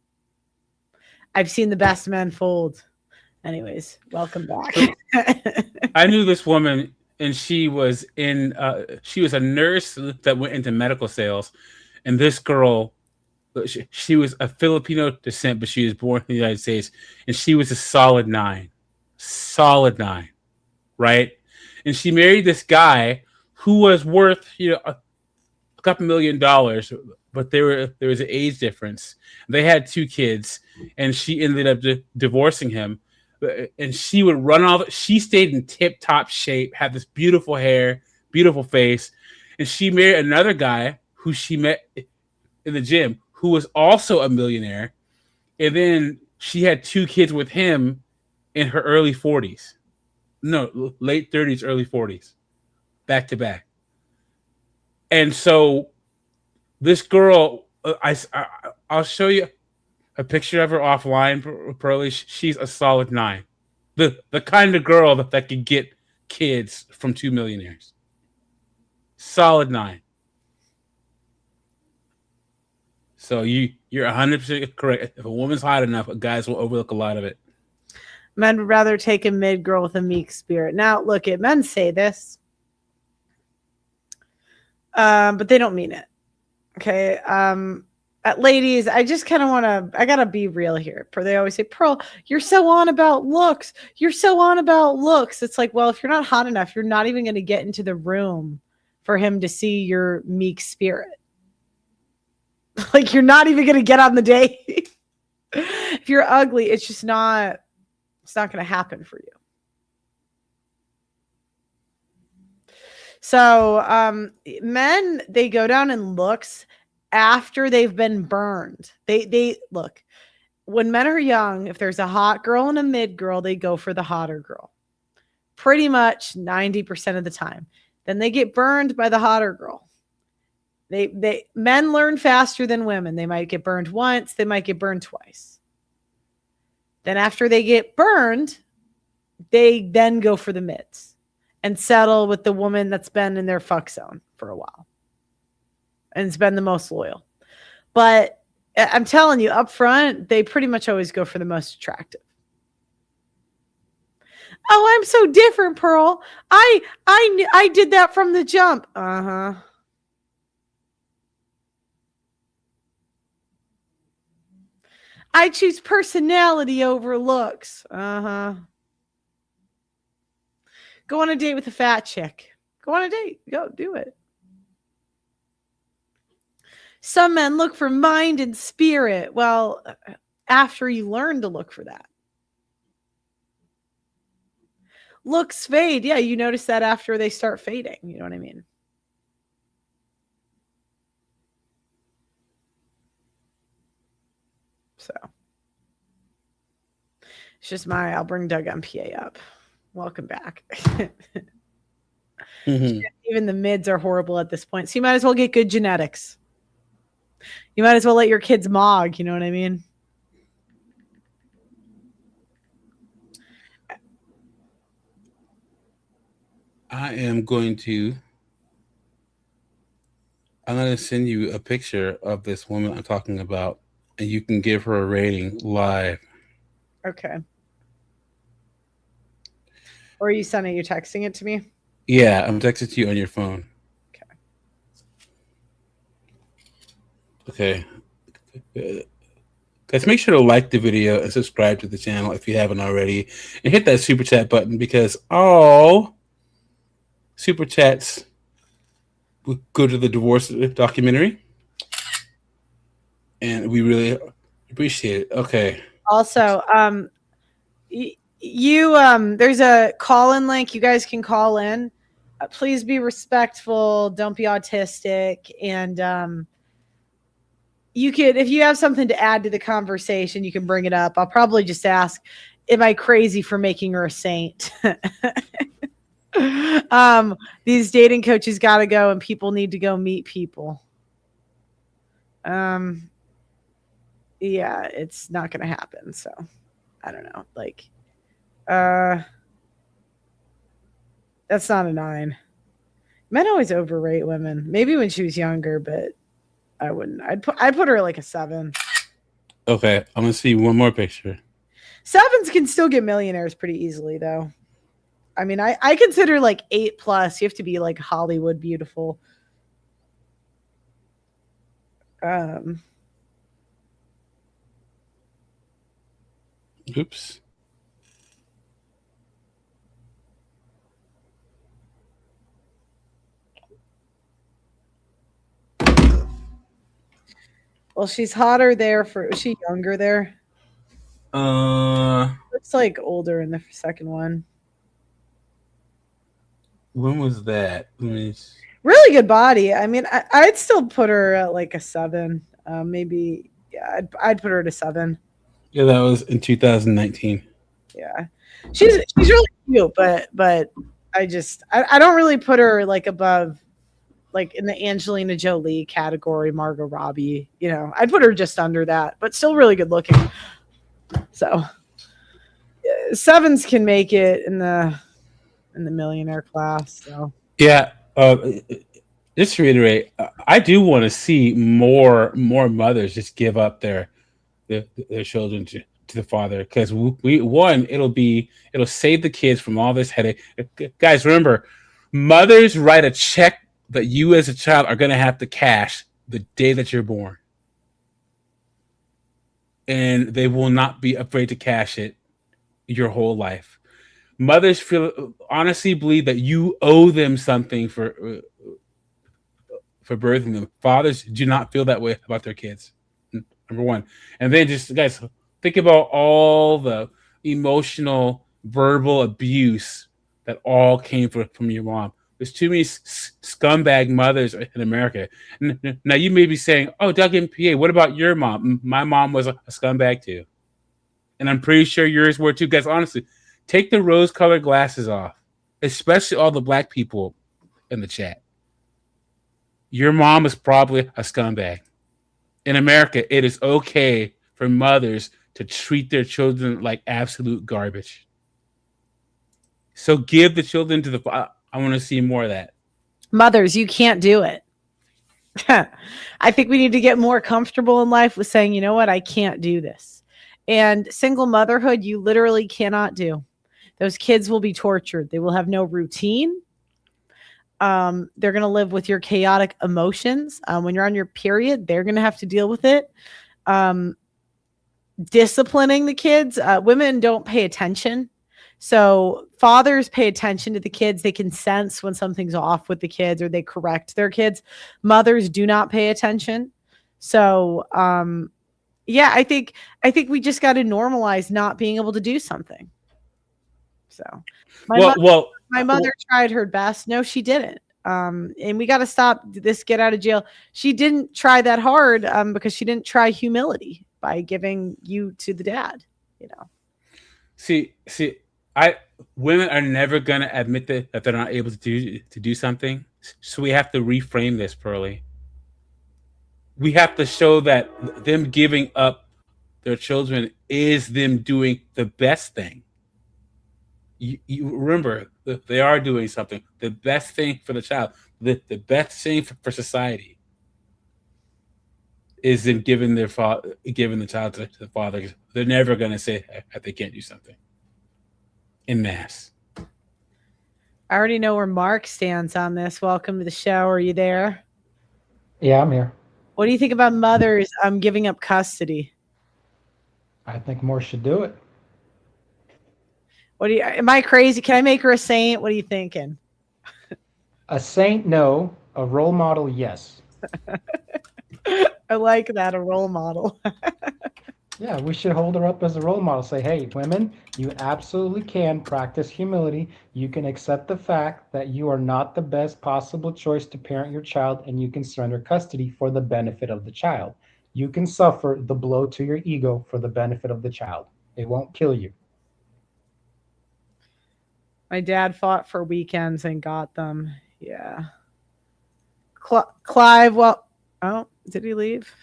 Anyways, welcome back. I knew this woman, and she was a nurse that went into medical sales, and this girl, she was a Filipino descent, but she was born in the United States, and she was a solid 9, right? And she married this guy who was worth, a couple $1 million, but there was an age difference. They had 2 kids, and she ended up divorcing him. And she would run she stayed in tip-top shape, had this beautiful hair, beautiful face. And she married another guy who she met in the gym, who was also a millionaire. And then she had 2 kids with him in her early 40s. No, late 30s, early 40s, back to back. And so this girl, I'll show you a picture of her offline, Pearly. She's a solid 9. The kind of girl that could get kids from 2 millionaires. Solid 9. So you're 100% correct. If a woman's hot enough, guys will overlook a lot of it. Men would rather take a mid-girl with a meek spirit. Now, look, men say this, but they don't mean it. Okay. ladies, I just kind of want to, I got to be real here. They always say, Pearl, you're so on about looks. You're so on about looks. It's like, well, if you're not hot enough, you're not even going to get into the room for him to see your meek spirit. Like, you're not even going to get on the date. If you're ugly, it's just not, it's not going to happen for you. So men, they go down in looks after they've been burned. They look, when men are young, if there's a hot girl and a mid girl, they go for the hotter girl. Pretty much 90% of the time. Then they get burned by the hotter girl. Men learn faster than women. They might get burned once, they might get burned twice. Then after they get burned, they then go for the mids and settle with the woman that's been in their fuck zone for a while and it's been the most loyal. But I'm telling you, up front, they pretty much always go for the most attractive. Oh, I'm so different, Pearl. I did that from the jump. Uh-huh. I choose personality over looks. Uh-huh. Go on a date with a fat chick. Go on a date. Go do it. Some men look for mind and spirit. Well, after you learn to look for that. Looks fade. Yeah, you notice that after they start fading. You know what I mean? So. It's just I'll bring Doug MPA up. Welcome back. Mm-hmm. Even the mids are horrible at this point. So you might as well get good genetics. You might as well let your kids mog. You know what I mean? I'm going to send you a picture of this woman I'm talking about, and you can give her a rating live. Okay. Or are you sending? You texting it to me? Yeah, I'm texting to you on your phone. Okay. Guys, make sure to like the video and subscribe to the channel if you haven't already, and hit that super chat button because all super chats will go to the divorce documentary, and we really appreciate it. Okay. Also, there's a call-in link. You guys can call in. Please be respectful. Don't be autistic. And you could, if you have something to add to the conversation, you can bring it up. I'll probably just ask, am I crazy for making her a saint? These dating coaches got to go and people need to go meet people. Yeah, it's not going to happen. So I don't know. Like, that's not a 9. Men always overrate women. Maybe when she was younger, but I wouldn't. I'd put her like a 7. Okay, I'm gonna see one more picture. 7s can still get millionaires pretty easily, though. I mean, I consider like 8+. You have to be like Hollywood beautiful. Oops. Well, she's hotter there. Is she younger there? Looks like older in the second one. When was that? Really good body. I mean, I'd still put her at like a 7. Maybe, yeah, I'd put her at a 7. Yeah, that was in 2019. Yeah, she's really cute, but I don't really put her like above, like in the Angelina Jolie category, Margot Robbie. You know, I'd put her just under that, but still really good looking. So 7s can make it in the millionaire class. So yeah, just to reiterate, I do want to see more mothers just give up their children to the father, because it'll save the kids from all this headache. Guys, remember, mothers write a check that you as a child are going to have to cash the day that you're born. and they will not be afraid to cash it your whole life. Mothers honestly believe that you owe them something for birthing them. Fathers do not feel that way about their kids. Number one, and then just guys think about all the emotional, verbal abuse that all came from your mom. There's too many scumbag mothers in America. Now you may be saying, "Oh, Doug MPA, what about your mom?" My mom was a scumbag too, and I'm pretty sure yours were too. Guys, honestly, take the rose-colored glasses off, especially all the black people in the chat. Your mom is probably a scumbag. In America, it is okay for mothers to treat their children like absolute garbage. So give the children to the. I want to see more of that. Mothers, you can't do it. I think we need to get more comfortable in life with saying, you know what, I can't do this. And single motherhood, you literally cannot do. Those kids will be tortured. They will have no routine. They're going to live with your chaotic emotions. When you're on your period, they're going to have to deal with it. Disciplining the kids. Women don't pay attention. So fathers pay attention to the kids. They can sense when something's off with the kids or they correct their kids. Mothers do not pay attention. So, yeah, I think we just got to normalize not being able to do something. So my mother tried her best. No, she didn't. And we got to stop this get out of jail. She didn't try that hard because she didn't try humility by giving you to the dad, you know. See, women are never going to admit that they're not able to do something. So we have to reframe this, Pearly. We have to show that them giving up their children is them doing the best thing. You remember that they are doing something, the best thing for the child, the best thing for society is them giving the child to the father. They're never going to say that they can't do something in mass. I already know where Mark stands on this. Welcome to the show. Are you there? Yeah, I'm here. What do you think about mothers giving up custody? I think more should do it. Am I crazy? Can I make her a saint? What are you thinking? A saint, no. A role model, yes. I like that, a role model. Yeah, we should hold her up as a role model. Say, hey, women, you absolutely can practice humility. You can accept the fact that you are not the best possible choice to parent your child, and you can surrender custody for the benefit of the child. You can suffer the blow to your ego for the benefit of the child. It won't kill you. My dad fought for weekends and got them. Yeah. Clive, well, oh, did he leave?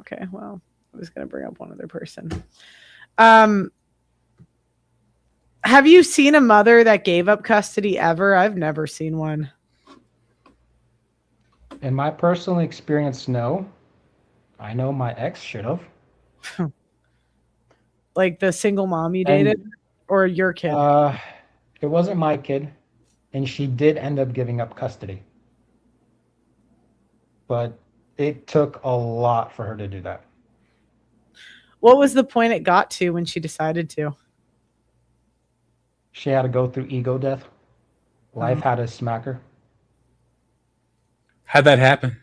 Okay, well, I was going to bring up one other person. Have you seen a mother that gave up custody ever? I've never seen one. In my personal experience, no. I know my ex should have. Like the single mom you dated or your kid? It wasn't my kid, and she did end up giving up custody. But it took a lot for her to do that. What was the point it got to when she decided to? She had to go through ego death. Life had to smack her. How'd that happen?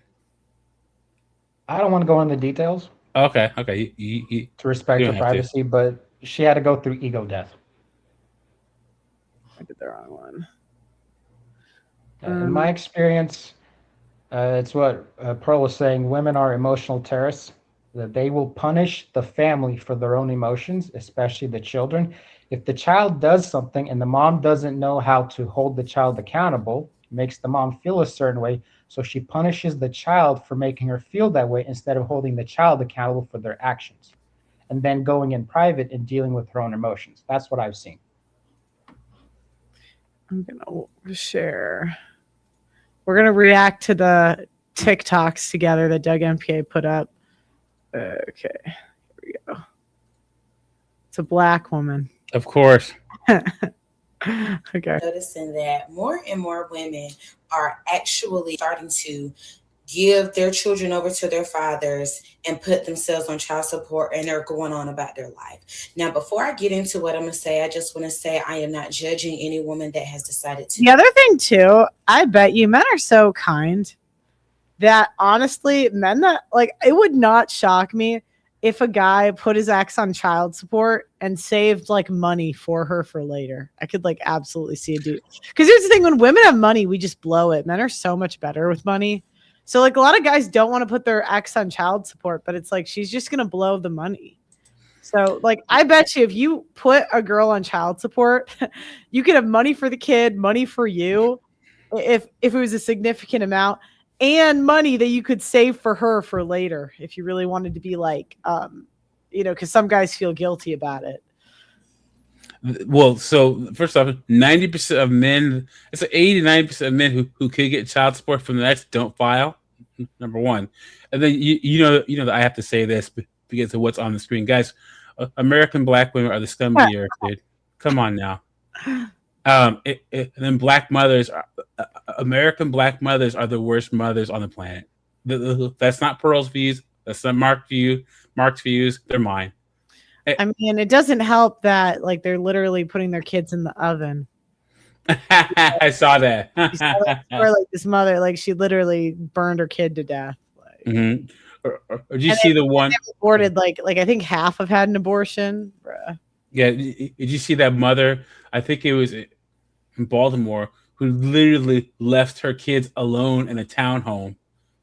I don't want to go into details. Okay. To respect her privacy, but she had to go through ego death. I did the wrong one. In my experience, it's what Pearl was saying. Women are emotional terrorists. That they will punish the family for their own emotions, especially the children. If the child does something and the mom doesn't know how to hold the child accountable, makes the mom feel a certain way, so she punishes the child for making her feel that way instead of holding the child accountable for their actions, and then going in private and dealing with her own emotions. That's what I've seen. I'm going to share. We're going to react to the TikToks together that Doug MPA put up. Okay, here we go. It's a black woman. Of course. Okay. Noticing that more and more women are actually starting to give their children over to their fathers and put themselves on child support, and they're going on about their life. Now, before I get into what I'm going to say, I just want to say I am not judging any woman that has decided to. The other thing too, I bet you men are so kind that honestly, men that like, it would not shock me if a guy put his ex on child support and saved like money for her for later. I could like absolutely see a dude. Because here's the thing, when women have money, we just blow it. Men are so much better with money. So like a lot of guys don't want to put their ex on child support, but it's like she's just gonna blow the money. So like I bet you if you put a girl on child support, you could have money for the kid, money for you, if it was a significant amount, and money that you could save for her for later if you really wanted to be like because some guys feel guilty about it. Well, so first off, 90% of men, it's like 80-90% of men who could get child support from the ex don't file. Number one, and then you know that I have to say this because of what's on the screen, guys. American black women are the scum of the earth, dude. Come on now. And then black mothers, American black mothers are the worst mothers on the planet. That's not Pearl's views. That's not Mark's views. They're mine. I mean, it doesn't help that like they're literally putting their kids in the oven. I saw that. Or like this mother, like she literally burned her kid to death. Like, mm-hmm. Or did you see the one aborted? Like I think half have had an abortion. Bruh. Yeah, did you see that mother? I think it was in Baltimore who literally left her kids alone in a townhome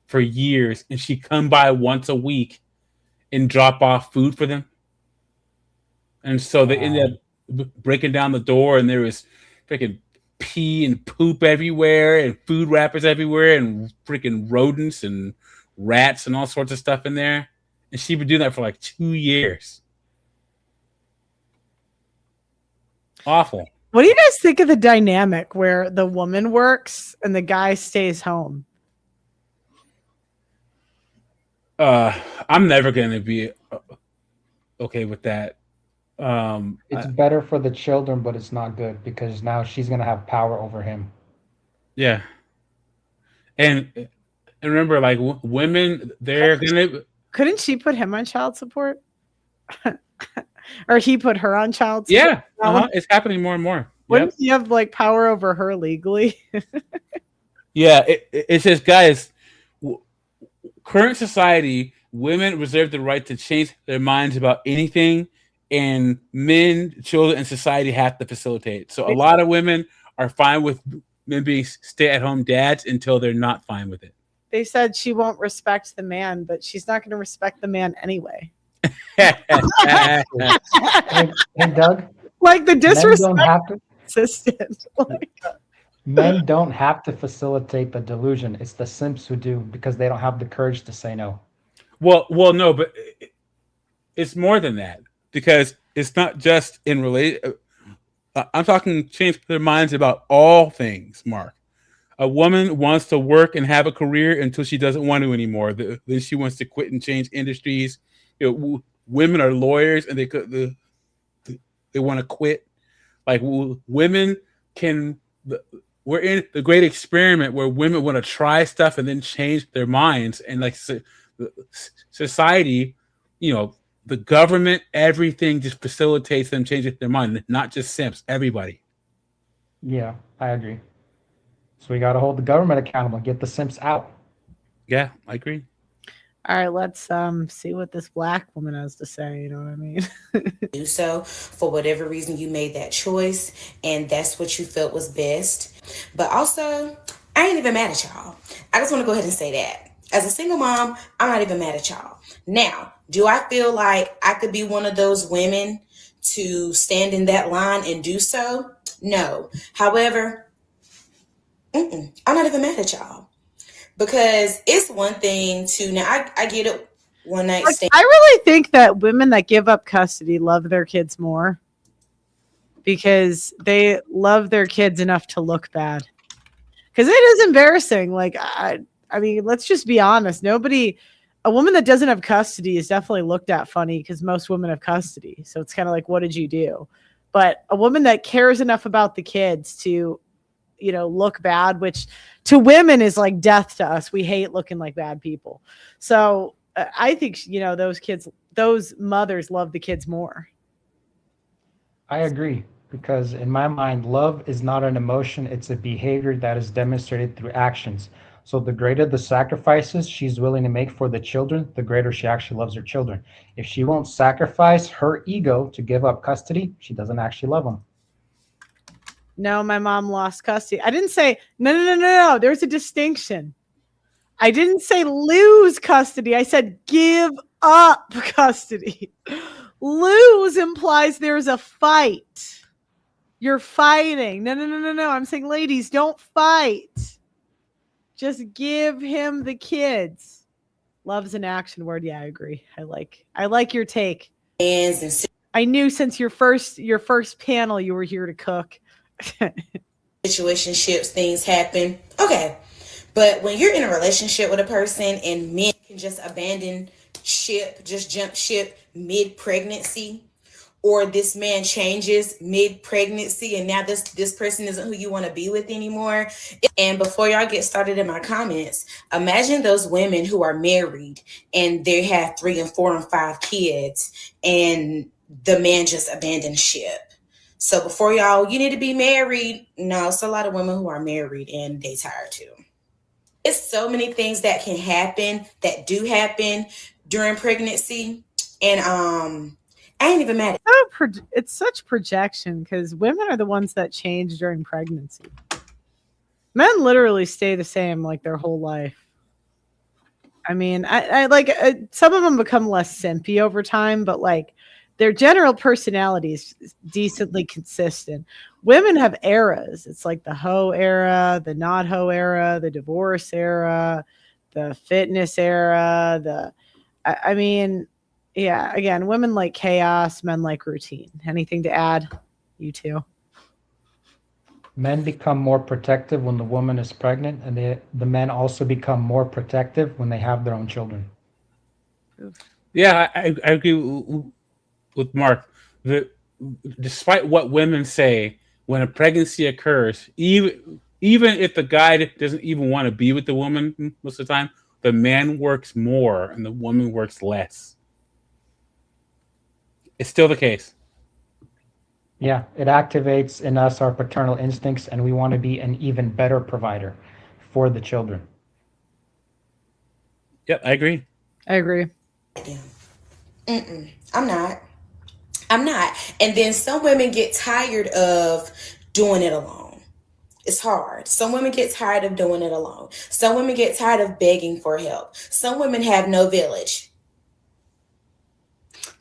for years, and she'd come by once a week and drop off food for them. And so they ended up breaking down the door, and there was freaking pee and poop everywhere, and food wrappers everywhere, and freaking rodents and rats and all sorts of stuff in there. And she'd been doing that for like 2 years. Awful. What do you guys think of the dynamic where the woman works and the guy stays home? I'm never going to be okay with that. It's better for the children, but it's not good because now she's going to have power over him. Yeah. And remember, like women, they're going to... Couldn't she put him on child support? Or he put her on child support? Yeah, it's happening more and more. Wouldn't he have like power over her legally? Yeah, it says, guys, current society, women reserve the right to change their minds about anything, and men, children, and society have to facilitate. So a lot of women are fine with men being stay-at-home dads until they're not fine with it. They said she won't respect the man, but she's not going to respect the man anyway. Hey, Doug. Like the disrespect. Men don't have to facilitate the delusion. It's the simps who do because they don't have the courage to say no. Well, no, but it's more than that because it's not just in relation. I'm talking change their minds about all things, Mark. A woman wants to work and have a career until she doesn't want to anymore. Then she wants to quit and change industries. Women are lawyers and they want to quit. Like women can. We're in the great experiment where women want to try stuff and then change their minds. And like society, the government, everything just facilitates them changing their mind. Not just simps, everybody. Yeah, I agree. So we got to hold the government accountable, get the simps out. Yeah, I agree. All right, let's see what this black woman has to say. You know what I mean? Do so for whatever reason you made that choice, and that's what you felt was best. But also, I ain't even mad at y'all. I just want to go ahead and say that. As a single mom, I'm not even mad at y'all. Now, do I feel like I could be one of those women to stand in that line and do so? No. However, I'm not even mad at y'all. Because it's one thing to, now I get it, one night stand. I really think that women that give up custody love their kids more because they love their kids enough to look bad. Because it is embarrassing. Like, I mean, let's just be honest. A woman that doesn't have custody is definitely looked at funny because most women have custody. So it's kind of like, what did you do? But a woman that cares enough about the kids to look bad, which to women is like death to us. We hate looking like bad people. So I think, those mothers love the kids more. I agree, because in my mind, love is not an emotion, it's a behavior that is demonstrated through actions. So the greater the sacrifices she's willing to make for the children, the greater she actually loves her children. If she won't sacrifice her ego to give up custody, she doesn't actually love them. No, my mom lost custody. I didn't say, no. There's a distinction. I didn't say lose custody. I said give up custody. Lose implies there's a fight. You're fighting. No. I'm saying, ladies, don't fight. Just give him the kids. Love's an action word. Yeah, I agree. I like your take. I knew since your first panel you were here to cook. Situationships, things happen. Okay. But when you're in a relationship with a person and men can just abandon ship, just jump ship mid-pregnancy, or this man changes mid-pregnancy and now this person isn't who you want to be with anymore. And before y'all get started in my comments, imagine those women who are married and they have 3 and 4 and 5 kids and the man just abandoned ship. So before y'all, you need to be married. No, it's a lot of women who are married and they tired too. It's so many things that can happen, that do happen during pregnancy. And I ain't even mad. It's such projection because women are the ones that change during pregnancy. Men literally stay the same like their whole life. I mean, I like some of them become less simpy over time, but like their general personality is decently consistent. Women have eras. It's like the hoe era, the not hoe era, the divorce era, the fitness era. I mean, yeah, again, women like chaos, men like routine. Anything to add? You two? Men become more protective when the woman is pregnant, and the men also become more protective when they have their own children. Yeah, I agree with Mark. Despite what women say, when a pregnancy occurs, even if the guy doesn't even want to be with the woman most of the time, the man works more and the woman works less. It's still the case. Yeah, it activates in us our paternal instincts, and we want to be an even better provider for the children. Yep, I agree. I'm not. And then some women get tired of doing it alone. It's hard. Some women get tired of doing it alone. Some women get tired of begging for help. Some women have no village.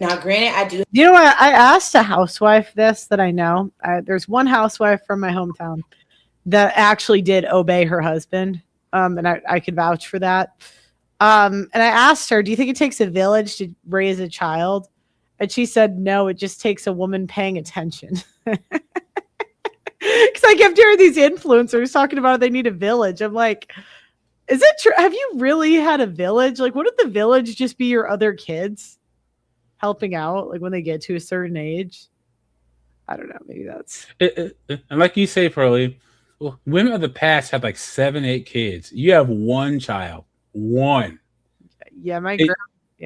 Now, granted, I do. You know what? I asked a housewife this that I know. There's one housewife from my hometown that actually did obey her husband. And I could vouch for that. And I asked her, do you think it takes a village to raise a child? And she said, no, it just takes a woman paying attention. Because I kept hearing these influencers talking about they need a village. I'm like, is it true? Have you really had a village? Like, wouldn't the village just be your other kids helping out, like when they get to a certain age? I don't know. Maybe that's and like you say, Pearlie, well, women of the past had like 7, 8 kids. You have one child. One. Yeah, my you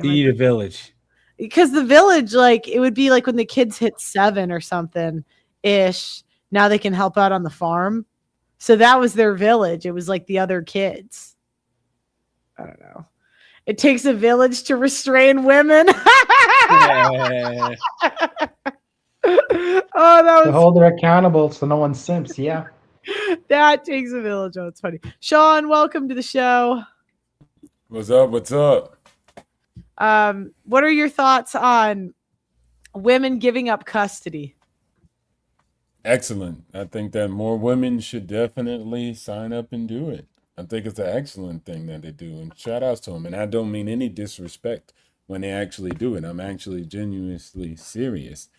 need a village. Because the village, like, it would be like when the kids hit 7 or something ish. Now they can help out on the farm. So that was their village. It was like the other kids. I don't know. It takes a village to restrain women. Yeah. Oh, that was to hold her accountable so no one simps. Yeah. That takes a village. Oh, it's funny. Sean, welcome to the show. What's up? What's up? What are your thoughts on women giving up custody? Excellent. I think that more women should definitely sign up and do it. I think it's an excellent thing that they do, and shout outs to them. And I don't mean any disrespect when they actually do it. I'm actually genuinely serious.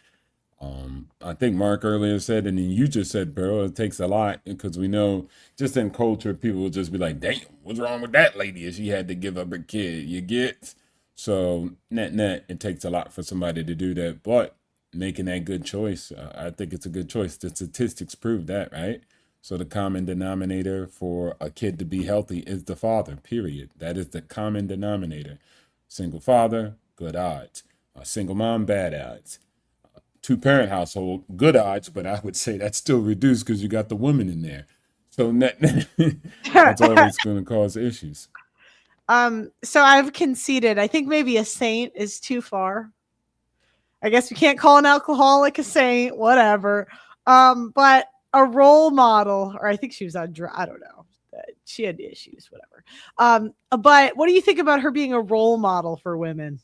I think Mark earlier said, and then you just said, bro, it takes a lot, because we know just in culture, people will just be like, damn, what's wrong with that lady if she had to give up her kid? You get? So net, it takes a lot for somebody to do that, but making that good choice, I think it's a good choice. The statistics prove that, right? So the common denominator for a kid to be healthy is the father, period. That is the common denominator. Single father, good odds. A single mom, bad odds. Two-parent household, good odds, but I would say that's still reduced because you got the woman in there. So that's always going to cause issues. So I've conceded. I think maybe a saint is too far. I guess we can't call an alcoholic a saint, whatever. But a role model, or I think she was on I don't know. She had issues, whatever. But what do you think about her being a role model for women?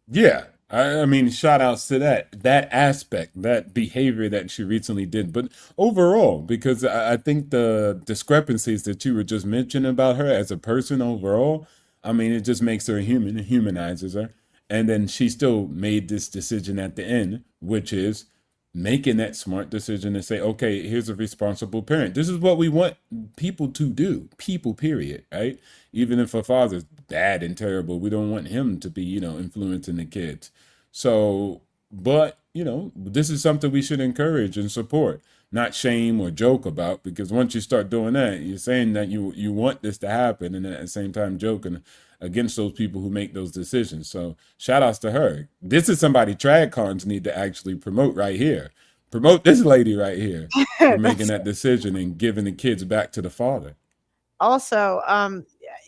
Yeah. I mean, shout outs to that aspect, that behavior that she recently did. But overall, because I think the discrepancies that you were just mentioning about her as a person overall, I mean, it just makes her a human, it humanizes her. And then she still made this decision at the end, which is making that smart decision to say, okay, here's a responsible parent. This is what we want people to do, people, period, right? Even if a father's bad and terrible, we don't want him to be, influencing the kids. So, but, this is something we should encourage and support, not shame or joke about, because once you start doing that, you're saying that you want this to happen, and at the same time joking against those people who make those decisions. So shout outs to her. This is somebody TradCons need to actually promote right here. Promote this lady right here for making that decision and giving the kids back to the father. Also,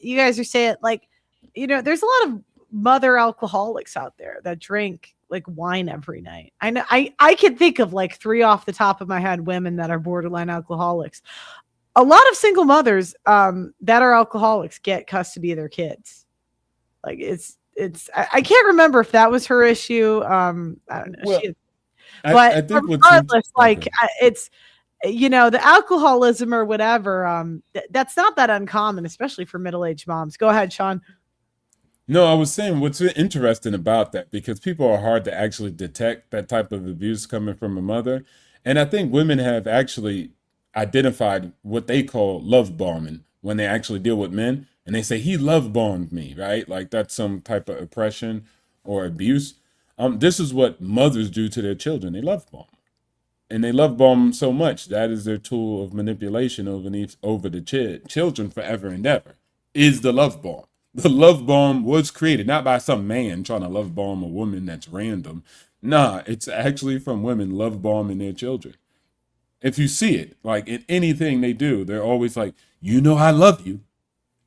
you guys are saying, like, there's a lot of mother alcoholics out there that drink like wine every night. I know I can think of like 3 off the top of my head women that are borderline alcoholics. A lot of single mothers that are alcoholics get custody of their kids. Like I can't remember if that was her issue. I don't know. Well, but I think regardless, okay. it's the alcoholism or whatever. That's not that uncommon, especially for middle-aged moms. Go ahead, Sean. No, I was saying what's interesting about that, because people are hard to actually detect that type of abuse coming from a mother. And I think women have actually identified what they call love bombing when they actually deal with men. And they say, he love bombed me, right? Like that's some type of oppression or abuse. This is what mothers do to their children. They love bomb. And they love bomb so much. That is their tool of manipulation over the children forever and ever, is the love bomb. The love bomb was created not by some man trying to love bomb a woman that's random. Nah, it's actually from women love bombing their children. If you see it, like in anything they do, they're always like, I love you.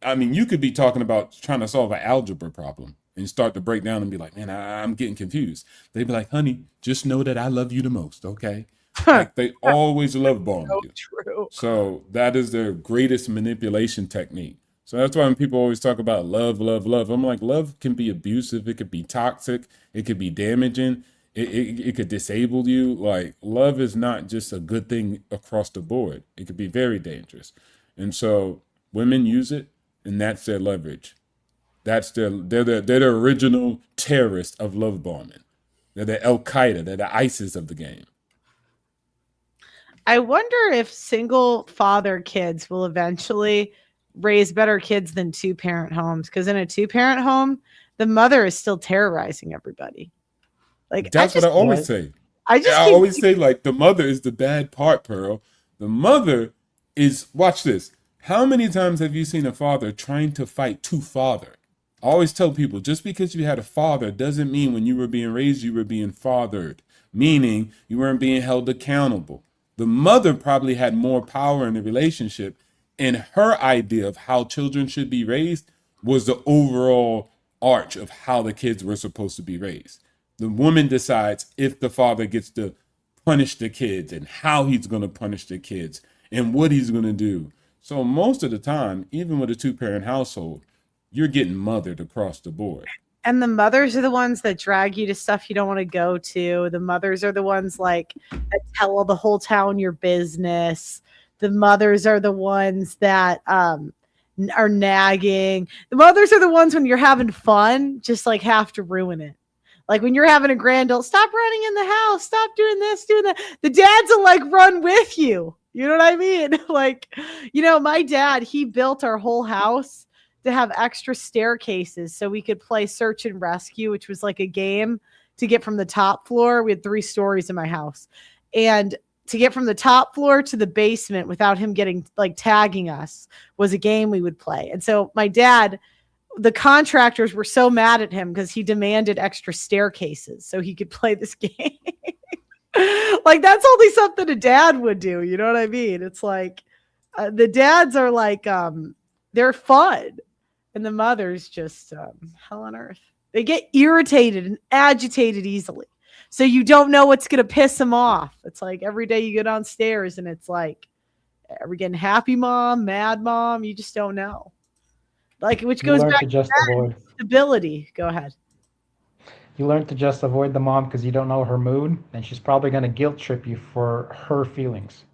I mean, you could be talking about trying to solve an algebra problem and start to break down and be like, man, I'm getting confused. They'd be like, honey, just know that I love you the most, okay? Like they always love bomb you. True. So that is their greatest manipulation technique. So that's why when people always talk about love, love, love, I'm like, love can be abusive. It could be toxic. It could be damaging. It could disable you. Like love is not just a good thing across the board. It could be very dangerous. And so women use it, and that's their leverage. They're the original terrorists of love bombing. They're the Al Qaeda. They're the ISIS of the game. I wonder if single father kids will eventually raise better kids than 2-parent homes, because in a 2-parent home, the mother is still terrorizing everybody. Like that's what I always say. I always say, like, the mother is the bad part, Pearl. The mother is, watch this. How many times have you seen a father trying to fight to father? I always tell people, just because you had a father doesn't mean when you were being raised, you were being fathered, meaning you weren't being held accountable. The mother probably had more power in the relationship, and her idea of how children should be raised was the overall arch of how the kids were supposed to be raised. The woman decides if the father gets to punish the kids and how he's going to punish the kids and what he's going to do. So most of the time, even with a 2-parent household, you're getting mothered across the board. And the mothers are the ones that drag you to stuff you don't want to go to. The mothers are the ones that tell the whole town your business. The mothers are the ones that are nagging. The mothers are the ones when you're having fun, just have to ruin it. Like when you're having a grand old, stop running in the house, stop doing this, doing that. The dads will run with you. You know what I mean? My dad, he built our whole house to have extra staircases so we could play search and rescue, which was like a game to get from the top floor. We had 3 stories in my house. And to get from the top floor to the basement without him getting like tagging us was a game we would play. And so my dad, the contractors were so mad at him because he demanded extra staircases so he could play this game. Like that's only something a dad would do. You know what I mean? It's like the dads are like, they're fun. And the mothers just hell on earth. They get irritated and agitated easily. So you don't know what's going to piss them off. It's like every day you go downstairs and it's like, are we getting happy mom, mad mom? You just don't know. Like, which goes back to just avoid stability. Go ahead. You learn to just avoid the mom because you don't know her mood, and she's probably going to guilt trip you for her feelings.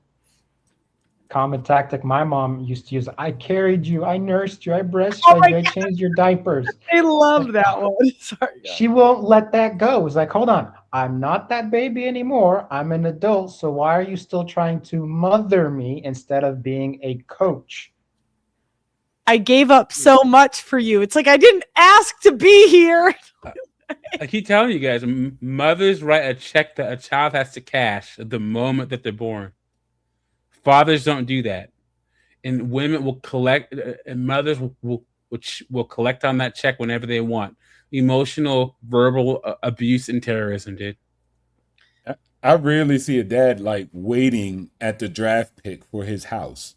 Common tactic my mom used to use: I carried you, I nursed you, I breastfed you, I changed your diapers. I love that one. Sorry. She won't let that go. It's like, hold on, I'm not that baby anymore. I'm an adult. So why are you still trying to mother me instead of being a coach? I gave up so much for you. It's like, I didn't ask to be here. I keep telling you guys, mothers write a check that a child has to cash at the moment that they're born. Fathers don't do that, and women will collect, and mothers will collect on that check whenever they want. Emotional, verbal abuse and terrorism, dude. I rarely see a dad like waiting at the draft pick for his house,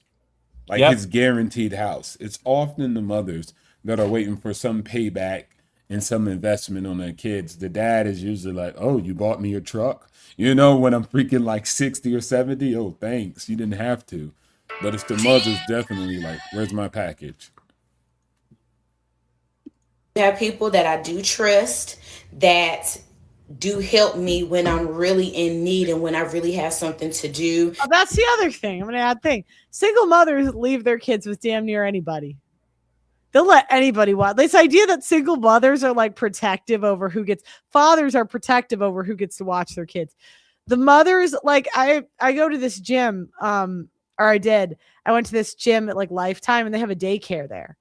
like his guaranteed house. It's often the mothers that are waiting for some payback and some investment on their kids. The dad is usually like, oh, you bought me a truck? You know, when I'm freaking like 60 or 70, oh, thanks. You didn't have to. But it's the mothers definitely like, where's my package? I have people that I do trust that do help me when I'm really in need and when I really have something to do. Oh, that's the other thing. I'm going to add thing. Single mothers leave their kids with damn near anybody. They'll let anybody watch. This idea that single mothers are like protective over fathers are protective over who gets to watch their kids. The mothers, like I go to this gym, or I went to this gym at like Lifetime and they have a daycare there.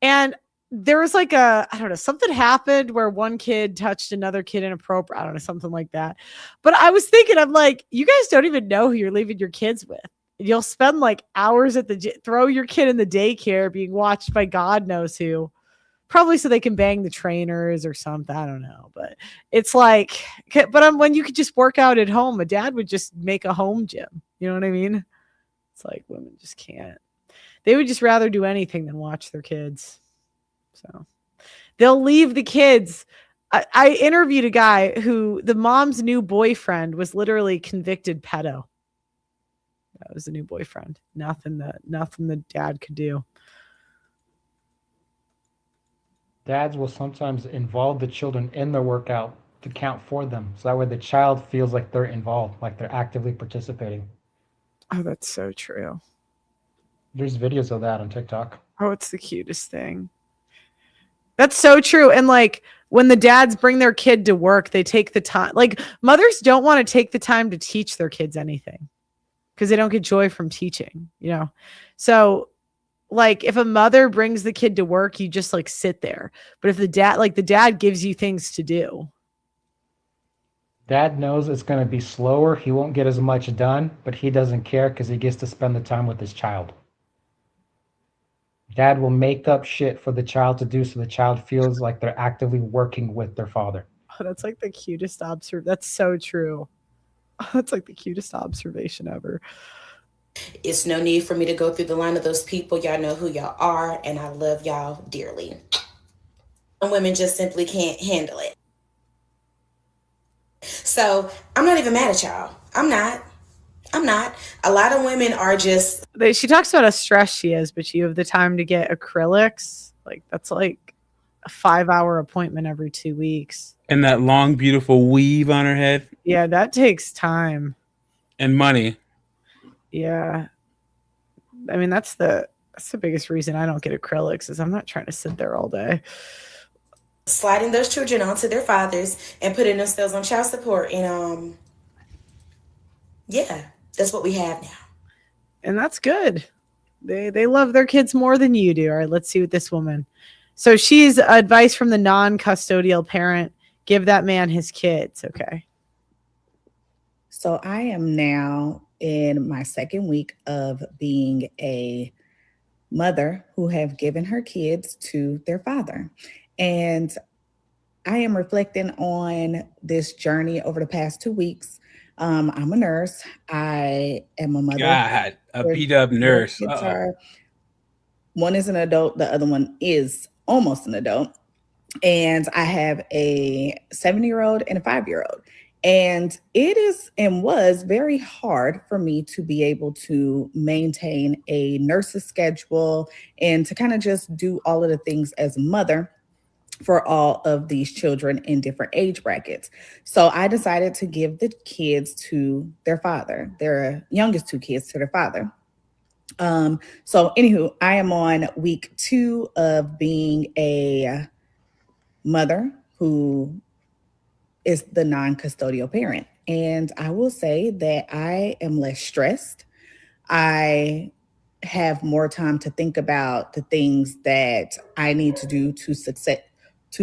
And there was like I don't know, something happened where one kid touched another kid inappropriate. I don't know, something like that. But I was thinking, I'm like, you guys don't even know who you're leaving your kids with. You'll spend like hours at throw your kid in the daycare being watched by God knows who, probably so they can bang the trainers or something. I don't know, but it's like, when you could just work out at home, a dad would just make a home gym. You know what I mean? It's like women just can't. They would just rather do anything than watch their kids. So they'll leave the kids. I interviewed a guy who the mom's new boyfriend was literally convicted pedo. That was the new boyfriend. Nothing the dad could do. Dads will sometimes involve the children in their workout to count for them. So that way the child feels like they're involved, like they're actively participating. Oh, that's so true. There's videos of that on TikTok. Oh, it's the cutest thing. That's so true. And like when the dads bring their kid to work, they take the time. Like mothers don't want to take the time to teach their kids anything because they don't get joy from teaching, you know? So like if a mother brings the kid to work, you just like sit there. But if the dad gives you things to do. Dad knows it's going to be slower. He won't get as much done, but he doesn't care because he gets to spend the time with his child. Dad will make up shit for the child to do so the child feels like they're actively working with their father. Oh, that's like the cutest observation. That's so true. That's like the cutest observation ever. It's no need for me to go through the line of those people. Y'all know who y'all are, and I love y'all dearly. And women just simply can't handle it. So I'm not even mad at y'all. I'm not. A lot of women are just. She talks about how stressed she is, but you have the time to get acrylics. Like that's like a 5-hour appointment every 2 weeks. And that long, beautiful weave on her head. Yeah, that takes time. And money. Yeah. I mean, that's the biggest reason I don't get acrylics is I'm not trying to sit there all day. Sliding those children onto their fathers and putting themselves on child support. And yeah, that's what we have now. And that's good. They love their kids more than you do. All right, let's see what this woman. So she's advice from the non-custodial parent. Give that man his kids. Okay. So I am now in my second week of being a mother who have given her kids to their father. And I am reflecting on this journey over the past 2 weeks. I'm a nurse. I am a mother. God, a beat up nurse. Kids are, one is an adult, the other one is almost an adult. And I have a 7-year-old and a 5-year-old. And it is and was very hard for me to be able to maintain a nurse's schedule and to kind of just do all of the things as a mother for all of these children in different age brackets. So I decided to give the kids to their father, their youngest 2 kids to their father. So anywho, I am on week 2 of being a mother who is the non-custodial parent. And I will say that I am less stressed. I have more time to think about the things that I need to do to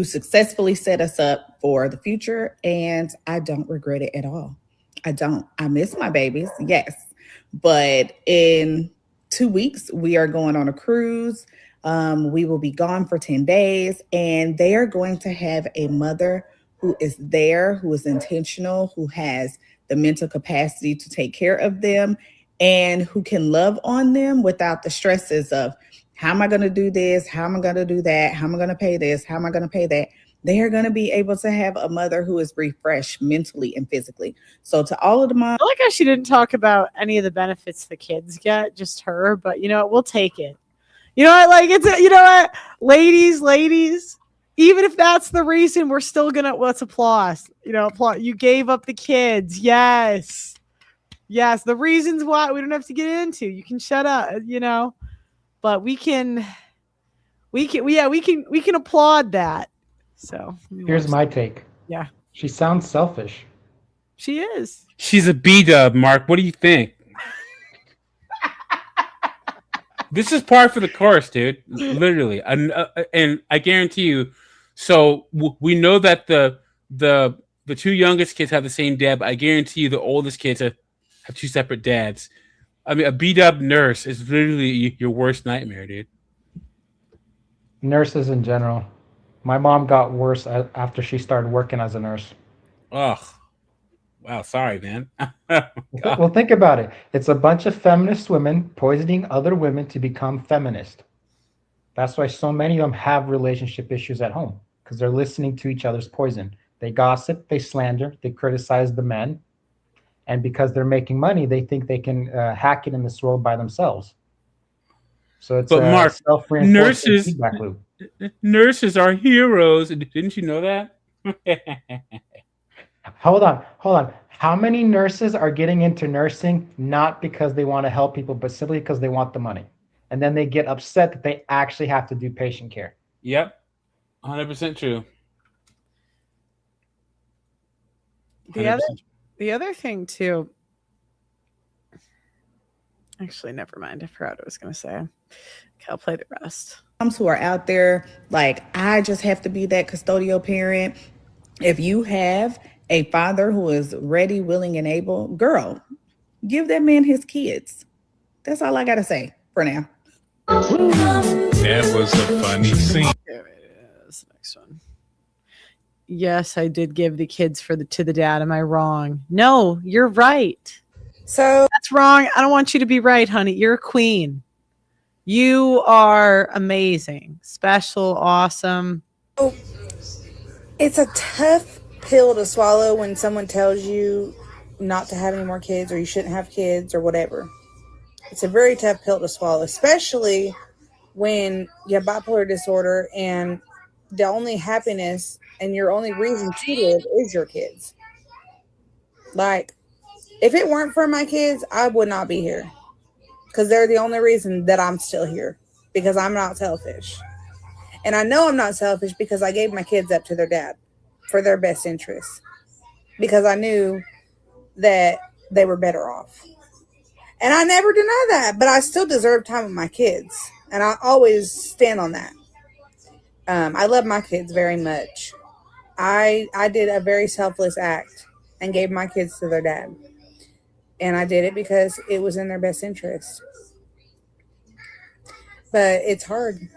successfully set us up for the future. And I don't regret it at all. I don't. I miss my babies, yes. But in 2 weeks, we are going on a cruise. We will be gone for 10 days, and they are going to have a mother who is there, who is intentional, who has the mental capacity to take care of them, and who can love on them without the stresses of, how am I going to do this? How am I going to do that? How am I going to pay this? How am I going to pay that? They are going to be able to have a mother who is refreshed mentally and physically. So to all of the moms, I like how she didn't talk about any of the benefits the kids get, just her, but you know what? We'll take it. You know what? Like, you know what? Ladies, even if that's the reason, we're still gonna, let's applause. Applaud. You gave up the kids. Yes. The reasons why we don't have to get into. You can shut up, but we can applaud that. So Here's my take. Yeah. She sounds selfish. She is. She's a B-dub, Mark. What do you think? This is par for the course, dude. Literally, and I guarantee you. So we know that the 2 youngest kids have the same dad, but I guarantee you the oldest kids have 2 separate dads. I mean, a beat-up nurse is literally your worst nightmare, dude. Nurses in general. My mom got worse after she started working as a nurse. Ugh. Wow, sorry, man. Well, think about it. It's a bunch of feminist women poisoning other women to become feminist. That's why so many of them have relationship issues at home, because they're listening to each other's poison. They gossip, they slander, they criticize the men. And because they're making money, they think they can hack it in this world by themselves. So it's but Mark, self-reinforcing feedback loop. Nurses are heroes. Didn't you know that? Hold on. How many nurses are getting into nursing not because they want to help people, but simply because they want the money? And then they get upset that they actually have to do patient care. Yep. 100% true. 100%. The other thing too, actually, never mind. I forgot what I was going to say. Okay, I'll play the rest. Moms who are out there, like, I just have to be that custodial parent. If you have a father who is ready, willing, and able, girl, give that man his kids. That's all I got to say for now. That was a funny scene. There it is. Next one. Yes, I did give the kids to the dad. Am I wrong? No, you're right. So that's wrong. I don't want you to be right, honey. You're a queen. You are amazing, special, awesome. It's a tough pill to swallow when someone tells you not to have any more kids or you shouldn't have kids or whatever. It's a very tough pill to swallow, especially when you have bipolar disorder and the only happiness and your only reason to live is your kids. Like, if it weren't for my kids, I would not be here. Because they're the only reason that I'm still here. Because I'm not selfish. And I know I'm not selfish because I gave my kids up to their dad for their best interests. Because I knew that they were better off. And I never deny that. But I still deserve time with my kids. And I always stand on that. I love my kids very much. I did a very selfless act and gave my kids to their dad. And I did it because it was in their best interest. But it's hard.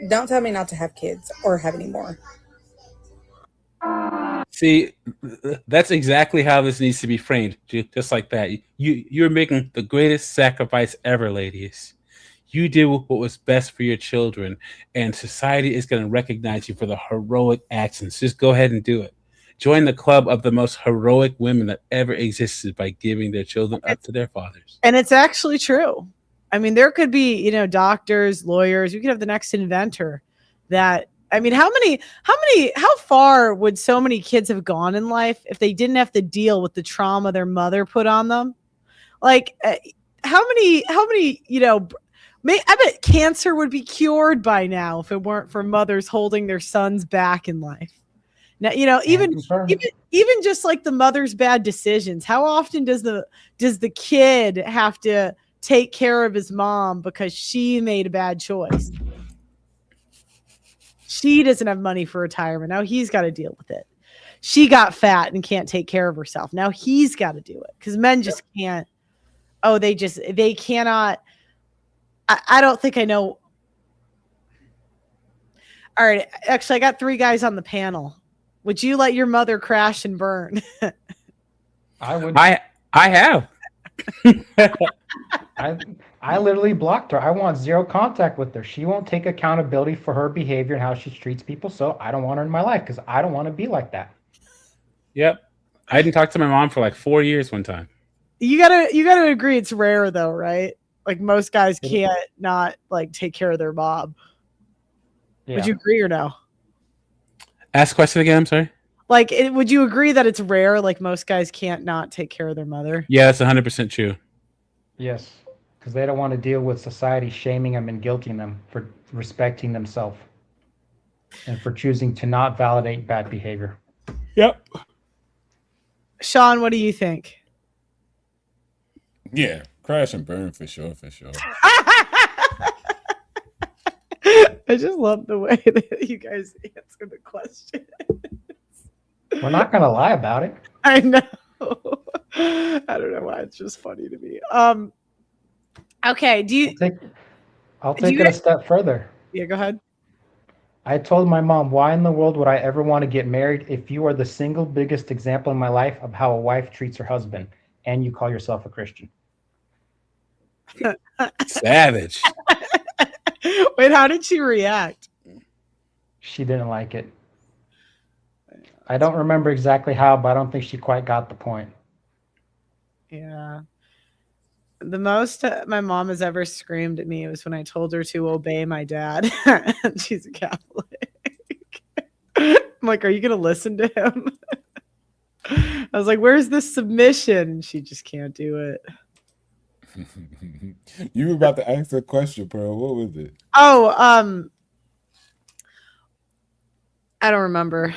Don't tell me not to have kids or have any more. See, that's exactly how this needs to be framed, just like that. You're making the greatest sacrifice ever, ladies. You did what was best for your children, and society is going to recognize you for the heroic actions. Just go ahead and do it. Join the club of the most heroic women that ever existed by giving their children up to their fathers. And it's actually true. I mean, there could be, you know, doctors, lawyers. You could have the next inventor that, I mean, how far would so many kids have gone in life if they didn't have to deal with the trauma their mother put on them? Like, how many, you know, I bet cancer would be cured by now if it weren't for mothers holding their sons back in life. Now, you know, even just like the mother's bad decisions. How often does the kid have to take care of his mom because she made a bad choice? She doesn't have money for retirement. Now he's got to deal with it. She got fat and can't take care of herself. Now he's got to do it because men just can't. Oh, they cannot. I don't think I know. All right. Actually, I got 3 guys on the panel. Would you let your mother crash and burn? I would. I have. I literally blocked her. I want zero contact with her. She won't take accountability for her behavior and how she treats people. So I don't want her in my life because I don't want to be like that. Yep. I didn't talk to my mom for like 4 years one time. You gotta agree it's rare though, right? Like most guys can't not like take care of their mom. Yeah. Would you agree or no? Ask the question again. I'm sorry. Like, would you agree that it's rare? Like most guys can't not take care of their mother. Yeah, that's 100% true. Yes, because they don't want to deal with society shaming them and guilting them for respecting themselves and for choosing to not validate bad behavior. Yep. Sean, what do you think? Yeah, crash and burn for sure. I just love the way that you guys answer the question. We're not going to lie about it. I know. I don't know why. It's just funny to me. Okay. I'll take it a step further. Yeah, go ahead. I told my mom, why in the world would I ever want to get married if you are the single biggest example in my life of how a wife treats her husband and you call yourself a Christian? Savage. Wait, how did she react? She didn't like it. I don't remember exactly how, but I don't think she quite got the point. Yeah. The most my mom has ever screamed at me was when I told her to obey my dad. She's a Catholic. I'm like, are you going to listen to him? I was like, where's the submission? And she just can't do it. You were about to ask a question, Pearl. What was it? Oh, I don't remember.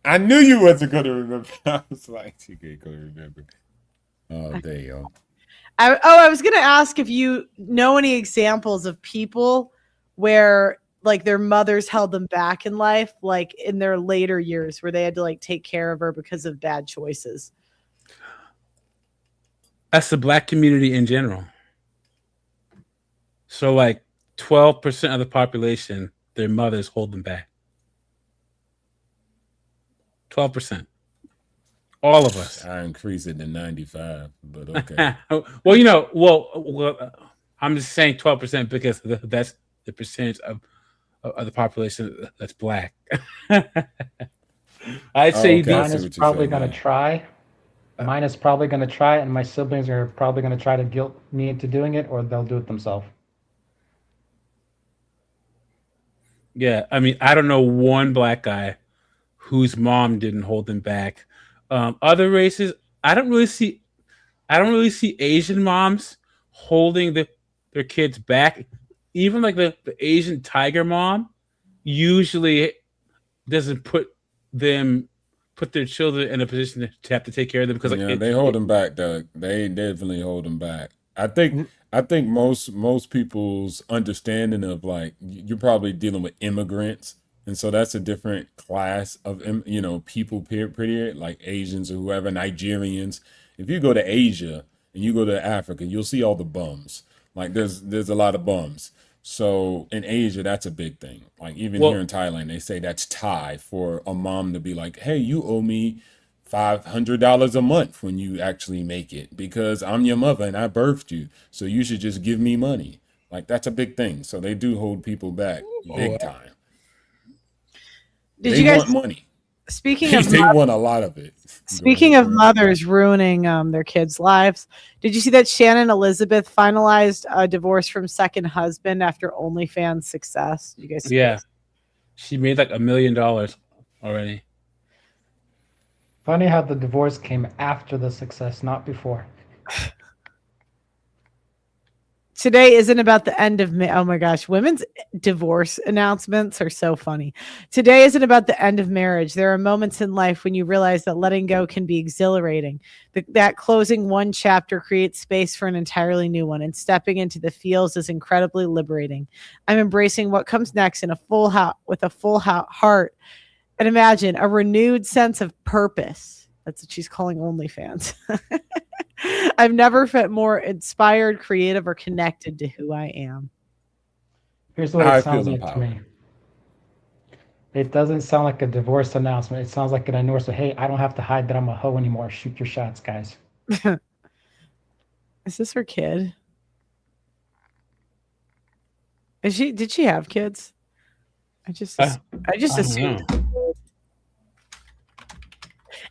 I knew you wasn't going to remember. I was like, she ain't going to remember. Oh, there you go. I was going to ask if you know any examples of people where like their mothers held them back in life, like in their later years where they had to like take care of her because of bad choices. That's the Black community in general. So like 12% of the population, their mothers hold them back. 12%. All of us. I increased it to 95, but okay. Well, you know, well, I'm just saying 12% because that's the percentage of the population that's Black. I'd say mine is probably going to try. Mine is probably going to try, and my siblings are probably going to try to guilt me into doing it, or they'll do it themselves. Yeah, I mean, I don't know one Black guy whose mom didn't hold them back. Other races, I don't really see Asian moms holding their kids back. Even like the Asian tiger mom usually doesn't put their children in a position to have to take care of them because they hold them back, Doug. They definitely hold them back. I think most people's understanding of like you're probably dealing with immigrants. And so that's a different class of, people, period, like Asians or whoever, Nigerians. If you go to Asia and you go to Africa, you'll see all the bums. Like there's a lot of bums. So in Asia, that's a big thing. Like even here in Thailand, they say that's Thai for a mom to be like, hey, you owe me $500 a month when you actually make it because I'm your mother and I birthed you. So you should just give me money. Like that's a big thing. So they do hold people back big time. Did They you guys want money. Speaking of they want a lot of it. Speaking of mothers ruining their kids' lives, did you see that Shannon Elizabeth finalized a divorce from second husband after OnlyFans success? You guys see this? She made like $1 million already. Funny how the divorce came after the success, not before. Today isn't about the end of oh my gosh, women's divorce announcements are so funny. Today isn't about the end of marriage. There are moments in life when you realize that letting go can be exhilarating. That closing one chapter creates space for an entirely new one, and stepping into the fields is incredibly liberating. I'm embracing what comes next in a full with a full heart, and imagine a renewed sense of purpose. That's what she's calling OnlyFans. I've never felt more inspired, creative, or connected to who I am. Here's what it sounds like to me. It doesn't sound like a divorce announcement. It sounds like an endorsement. Hey, I don't have to hide that I'm a hoe anymore. Shoot your shots, guys. Is this her kid? Did she have kids? I just assumed.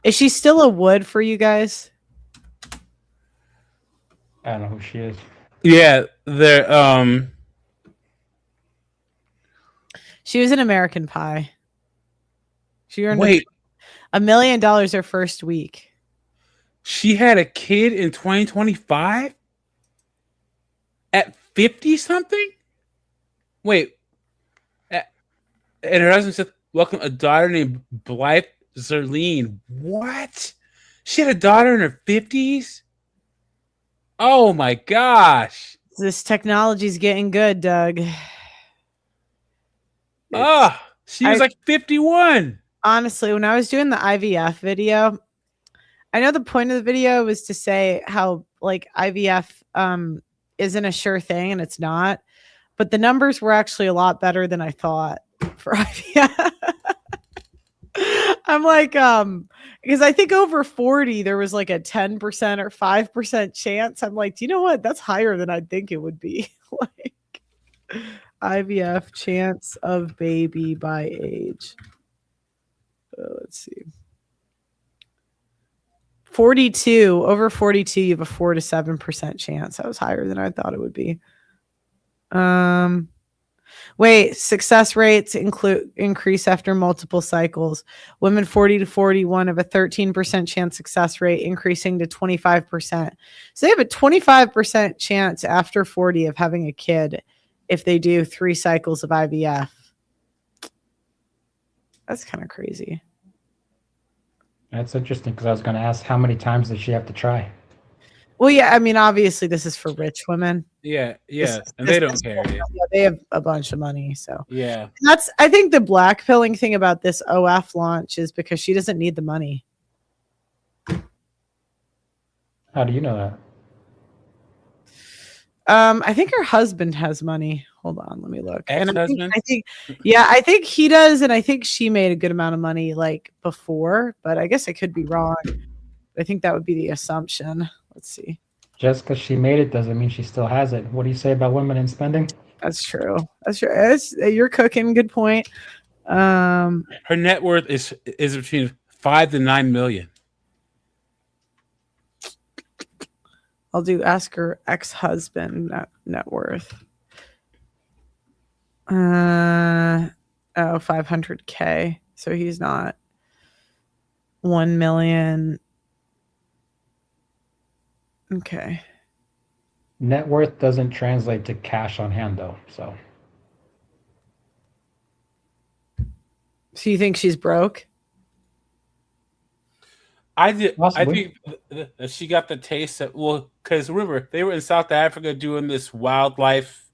Is she still a Wood for you guys? I don't know who she is. Yeah, they're She was in American Pie. She earned $1 million her first week. She had a kid in 2025 at 50 something. Wait, and her husband said, "Welcome a daughter named Blythe Zerline." What? She had a daughter in her 50s? Oh my gosh. This technology's getting good, Doug. She was like 51. Honestly, when I was doing the IVF video, I know the point of the video was to say how like IVF isn't a sure thing, and it's not. But the numbers were actually a lot better than I thought for IVF. I'm like, because I think over 40, there was like a 10% or 5% chance. I'm like, do you know what? That's higher than I'd think it would be. Like IVF chance of baby by age. Let's see. 42, over 42, you have a 4 to 7% chance. That was higher than I thought it would be. Wait, success rates increase after multiple cycles. Women 40 to 41 have a 13% chance success rate, increasing to 25%. So they have a 25% chance after 40 of having a kid if they do 3 cycles of IVF. That's kind of crazy. That's interesting because I was going to ask how many times does she have to try? Well, yeah, I mean, obviously this is for rich women. Yeah, and they don't care. Yeah, they have a bunch of money, so yeah. And I think the blackpilling thing about this OF launch is because she doesn't need the money. How do you know that? I think her husband has money. Hold on, let me look. Ex-husband? I think he does, and I think she made a good amount of money like before, but I guess I could be wrong. I think that would be the assumption. Let's see. Just because she made it doesn't mean she still has it. What do you say about women and spending? That's true. You're cooking. Good point. Her net worth is between 5 to 9 million. I'll ask her ex-husband net worth. 500K. So he's not 1 million. Okay. Net worth doesn't translate to cash on hand though. So you think she's broke? I think that she got the taste of, because remember, they were in South Africa doing this wildlife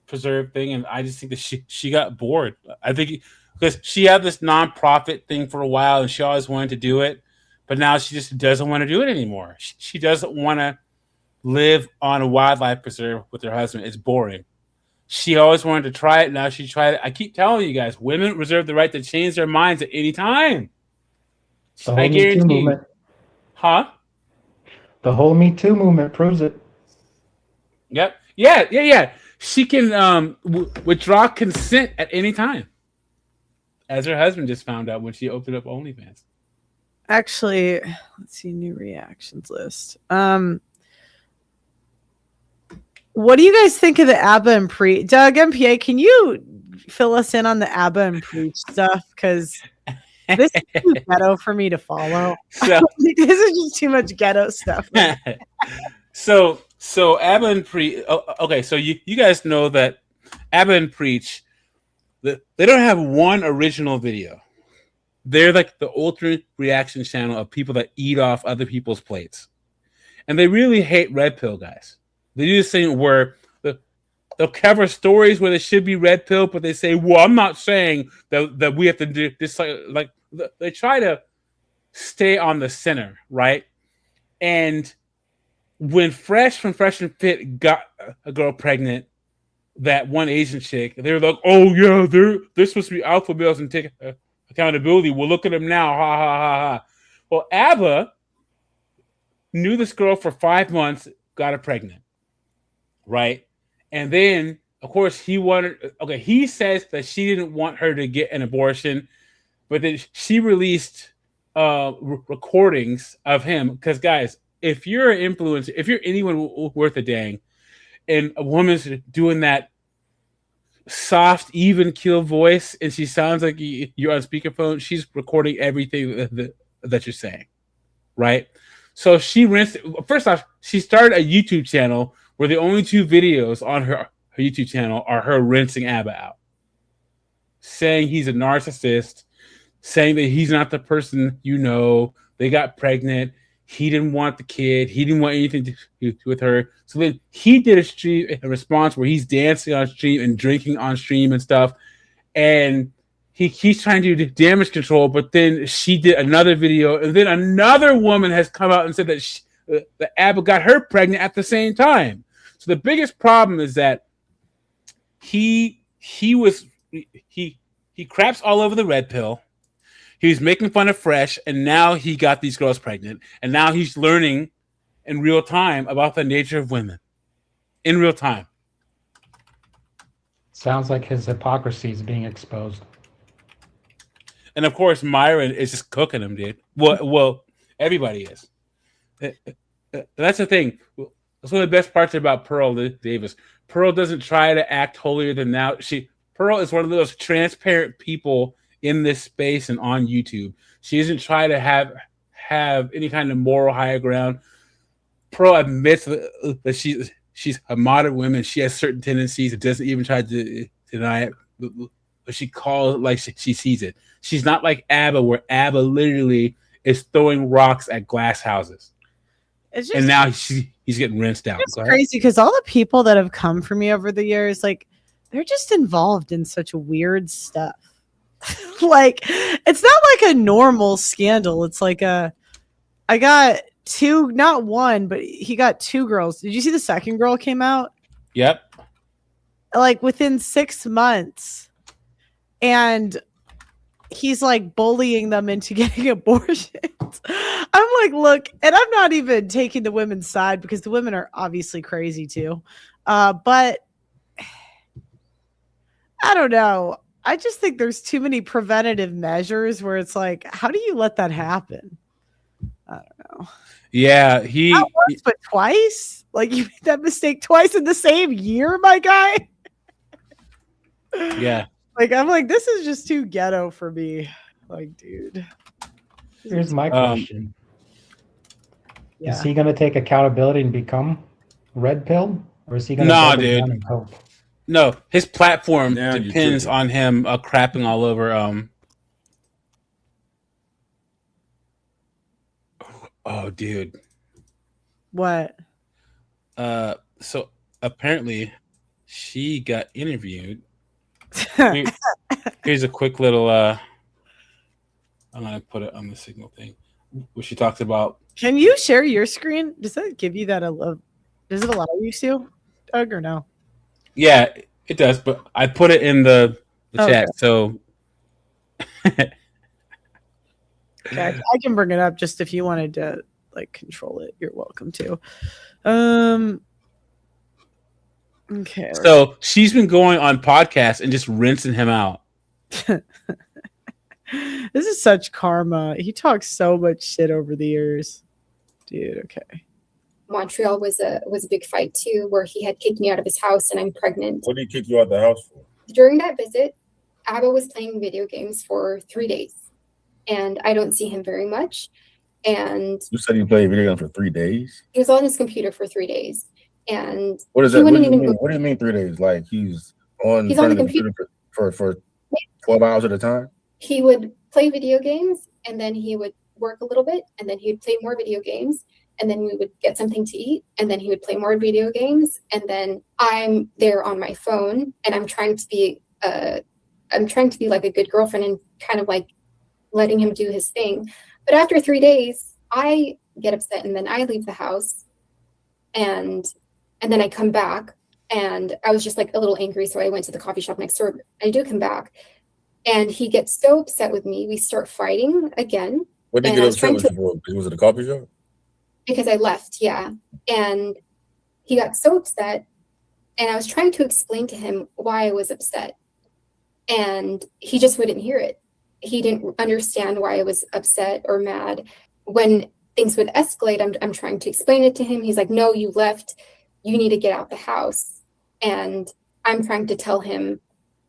preserve thing, and I just think that she got bored. I think because she had this nonprofit thing for a while, and she always wanted to do it, but now she just doesn't want to do it anymore. She doesn't want to live on a wildlife preserve with her husband. It's boring. She always wanted to try it. Now she tried it. I keep telling you guys, women reserve the right to change their minds at any time. The whole I Me Too guarantee you. movement. Huh? The whole Me Too movement proves it. Yep. Yeah. She can withdraw consent at any time. As her husband just found out when she opened up OnlyFans. Actually, let's see, new reactions list. What do you guys think of the ABBA and Preach? Doug, MPA, can you fill us in on the ABBA and Preach stuff? Because this is too ghetto for me to follow. So this is just too much ghetto stuff. So ABBA and Preach. Okay, so you guys know that ABBA and Preach, they don't have one original video. They're like the ultimate reaction channel of people that eat off other people's plates, and they really hate red pill guys. They do this thing where they'll cover stories where they should be red pill, but they say, "Well, I'm not saying that we have to do this." Like they try to stay on the center, right? And when Fresh and Fit got a girl pregnant, that one Asian chick, they were like, "Oh yeah, they're supposed to be alpha males and take accountability. Well, look at them now, ha ha ha ha." Well, ABBA knew this girl for 5 months, got her pregnant. Right. And then, of course, he says that she didn't want her to get an abortion, but then she released recordings of him. Because, guys, if you're an influencer, if you're anyone worth a dang, and a woman's doing that soft, even keel voice, and she sounds like you're on speakerphone, she's recording everything that you're saying. Right. So first off, she started a YouTube channel where the only 2 videos on her YouTube channel are her rinsing ABBA out, saying he's a narcissist, saying that he's not the person they got pregnant, he didn't want the kid, he didn't want anything to do with her. So then he did a stream in response where he's dancing on stream and drinking on stream and stuff, and he's trying to do damage control, but then she did another video, and then another woman has come out and said that that ABBA got her pregnant at the same time. So the biggest problem is that he craps all over the red pill. He was making fun of Fresh, and now he got these girls pregnant, and now he's learning in real time about the nature of women in real time. Sounds like his hypocrisy is being exposed. And of course, Myron is just cooking him, dude. Well, everybody is. That's the thing. That's one of the best parts about Pearl Davis. Pearl doesn't try to act holier than thou. Pearl is one of those transparent people in this space and on YouTube. She doesn't try to have any kind of moral higher ground. Pearl admits that she's a modern woman. She has certain tendencies. It doesn't even try to deny it. But she calls it like she sees it. She's not like ABBA, where ABBA literally is throwing rocks at glass houses. And now he's getting rinsed out. It's crazy because all the people that have come for me over the years, like, they're just involved in such weird stuff. Like, it's not like a normal scandal. It's like I got 2, not 1, but he got 2 girls. Did you see the second girl came out? Yep. Like within 6 months. And he's like bullying them into getting abortions. I'm like, look, and I'm not even taking the women's side because the women are obviously crazy too. But I don't know. I just think there's too many preventative measures where it's like, how do you let that happen? I don't know. Yeah, not once, but twice. Like, you made that mistake twice in the same year, my guy. Yeah. Like, I'm like, this is just too ghetto for me. Like, dude. Here's my question. Is he going to take accountability and become red pill? Or is he going to No, dude. and hope? No, his platform depends on him crapping all over. Oh, dude. What? So apparently she got interviewed. Here's a quick little I'm gonna put it on the signal thing. where she talks about. Can you share your screen? Does that give you that? Does it allow you to, Doug, or no? Yeah, it does, but I put it in the chat, so. Okay, I can bring it up just if you wanted to like control it. You're welcome to. Okay. So she's been going on podcasts and just rinsing him out. This is such karma. He talks so much shit over the years, dude. Okay. Montreal was a big fight too, where he had kicked me out of his house and I'm pregnant. What did he kick you out the house for? During that visit, Abba was playing video games for 3 days, and I don't see him very much. And you said you played video games for 3 days? He was on his computer for 3 days, and what is that? What do you mean? What do you mean 3 days? Like he's on the computer for 12 hours at a time? He would play video games, and then he would work a little bit, and then he would play more video games, and then we would get something to eat, and then he would play more video games, and then I'm there on my phone, and I'm trying to be like a good girlfriend and kind of like letting him do his thing. But after 3 days, I get upset, and then I leave the house, and then I come back, and I was just like a little angry, so I went to the coffee shop next door. I do come back, and he gets so upset with me. We start fighting again. What did he get upset with you for? Because he was at the coffee shop? Because I left, yeah. And he got so upset, and I was trying to explain to him why I was upset, and he just wouldn't hear it. He didn't understand why I was upset or mad. When things would escalate, I'm trying to explain it to him. He's like, no, you left. You need to get out the house. And I'm trying to tell him,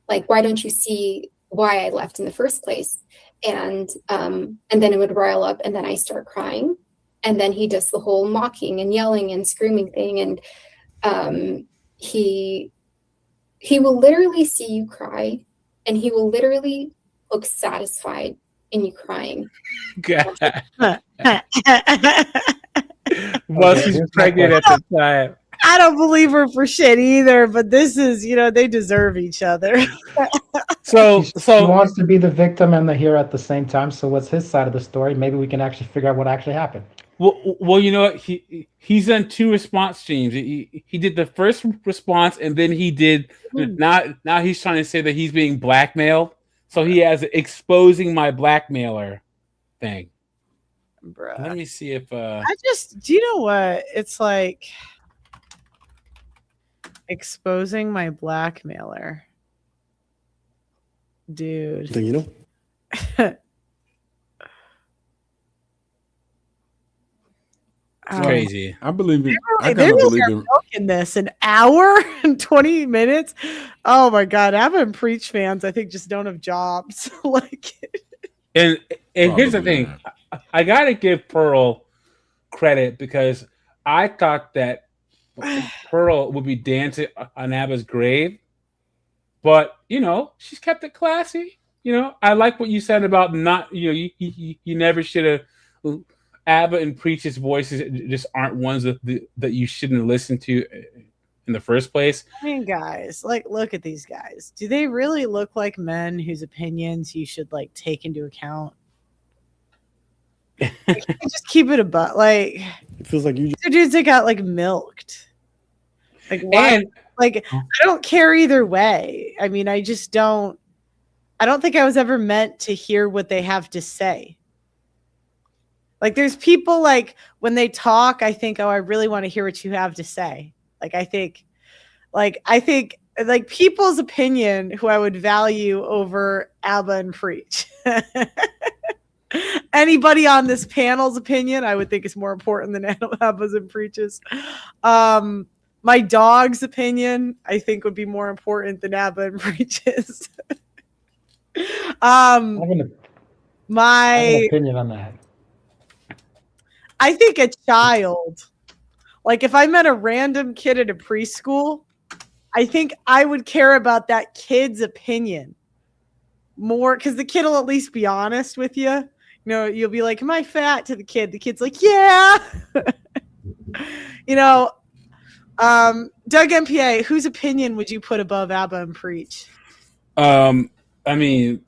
like, why don't you see why I left in the first place? And then it would rile up, and then I start crying. And then he does the whole mocking and yelling and screaming thing. And he will literally see you cry, and he will literally look satisfied in you crying. Well, she's pregnant at the time. I don't believe her for shit either, but this is, they deserve each other. So he wants to be the victim and the hero at the same time. So what's his side of the story? Maybe we can actually figure out what actually happened. Well, you know what? He's done 2 response streams. He did the first response, and then he did now he's trying to say that he's being blackmailed. So he has exposing my blackmailer thing. Bruh. Let me see if do you know what? It's like exposing my blackmailer. Dude. Then you know. It's crazy. I believe it. I They kind of really believe are it. milking this an hour and 20 minutes. Oh my god, Abba and Preach fans, I think, just don't have jobs. And here's the thing, I gotta give Pearl credit because I thought that Pearl would be dancing on Abba's grave, but she's kept it classy. I like what you said about not. You never should have. Abba and Preach's voices just aren't ones that you shouldn't listen to in the first place. I mean, guys, look at these guys. Do they really look like men whose opinions you should take into account? Just keep it above. It feels like you. The dudes that got milked. Why? I don't care either way. I mean, I just don't. I don't think I was ever meant to hear what they have to say. There's people when they talk, I think, oh, I really want to hear what you have to say. I think people's opinion who I would value over Abba and Preach. Anybody on this panel's opinion, I would think is more important than Abba's and Preach's. My dog's opinion, I think, would be more important than Abba and Preach's. I have an opinion on that. I think a child, if I met a random kid at a preschool, I think I would care about that kid's opinion more because the kid will at least be honest with you. You'll be like, am I fat to the kid? The kid's like, yeah. Doug MPA, whose opinion would you put above Abba and Preach? I mean,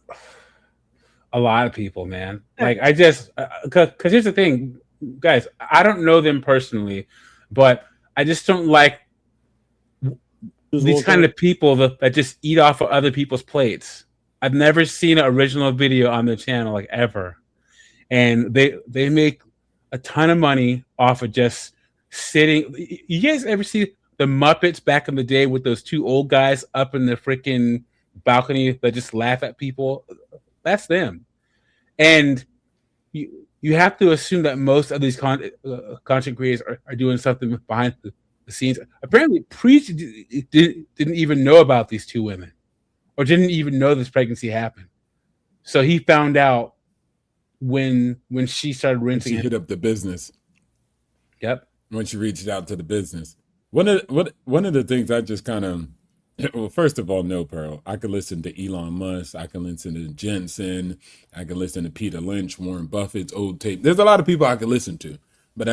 a lot of people, man. Like I just, because here's the thing, guys. I don't know them personally, but I just don't like these kind of people that just eat off of other people's plates. I've never seen an original video on their channel like ever, and they make a ton of money off of just sitting. You guys ever see the Muppets back in the day with those two old guys up in the freaking balcony that just laugh at people? That's them. And you have to assume that most of these content creators are doing something behind the scenes. Apparently, Preach didn't even know about these two women, or didn't even know this pregnancy happened. So he found out when she started rinsing. She hit up the business. Yep. When she reached out to the business, one of the things I just kind of, well, first of all, no, Pearl. I could listen to Elon Musk. I can listen to Jensen. I can listen to Peter Lynch, Warren Buffett's old tape. There's a lot of people I could listen to, but I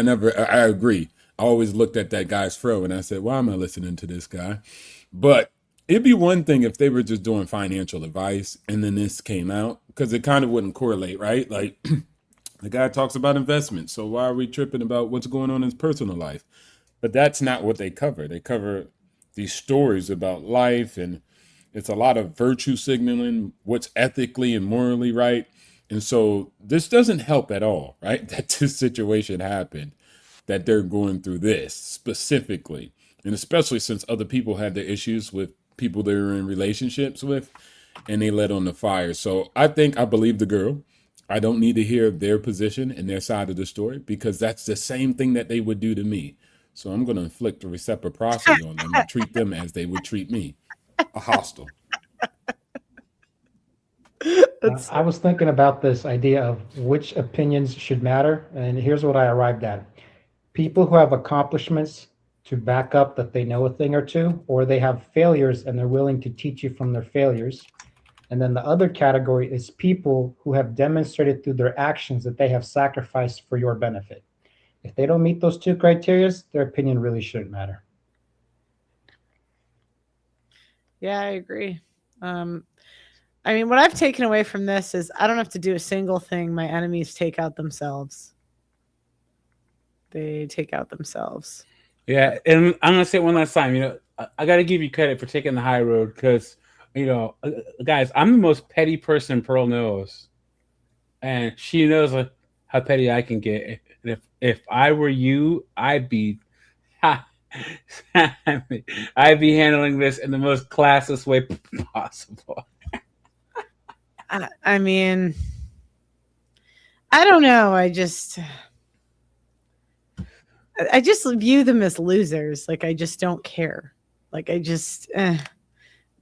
agree. I always looked at that guy's fro and I said, why am I listening to this guy? But it'd be one thing if they were just doing financial advice and then this came out, because it kind of wouldn't correlate, right? Like the guy talks about investments. So why are we tripping about what's going on in his personal life? But that's not what they cover. They cover these stories about life, and it's a lot of virtue signaling, what's ethically and morally right. And so this doesn't help at all, right? That this situation happened, that they're going through this specifically. And especially since other people had their issues with people they were in relationships with, and they let on the fire. So I believe the girl. I don't need to hear their position and their side of the story, because that's the same thing that they would do to me. So I'm going to inflict a reciprocity on them and treat them as they would treat me, a hostile. I was thinking about this idea of which opinions should matter, and here's what I arrived at. People who have accomplishments to back up that they know a thing or two, or they have failures and they're willing to teach you from their failures. And then the other category is people who have demonstrated through their actions that they have sacrificed for your benefit. If they don't meet those two criteria, their opinion really shouldn't matter. Yeah, I agree. I mean, what I've taken away from this is I don't have to do a single thing my enemies take out themselves. They take out themselves. Yeah, and I'm gonna say it one last time. I got to give you credit for taking the high road, because guys, I'm the most petty person Pearl knows, and she knows how petty I can get. And if I were you, I'd be handling this in the most classist way possible. I mean, I don't know. I just view them as losers. Like, I just don't care. Like, I just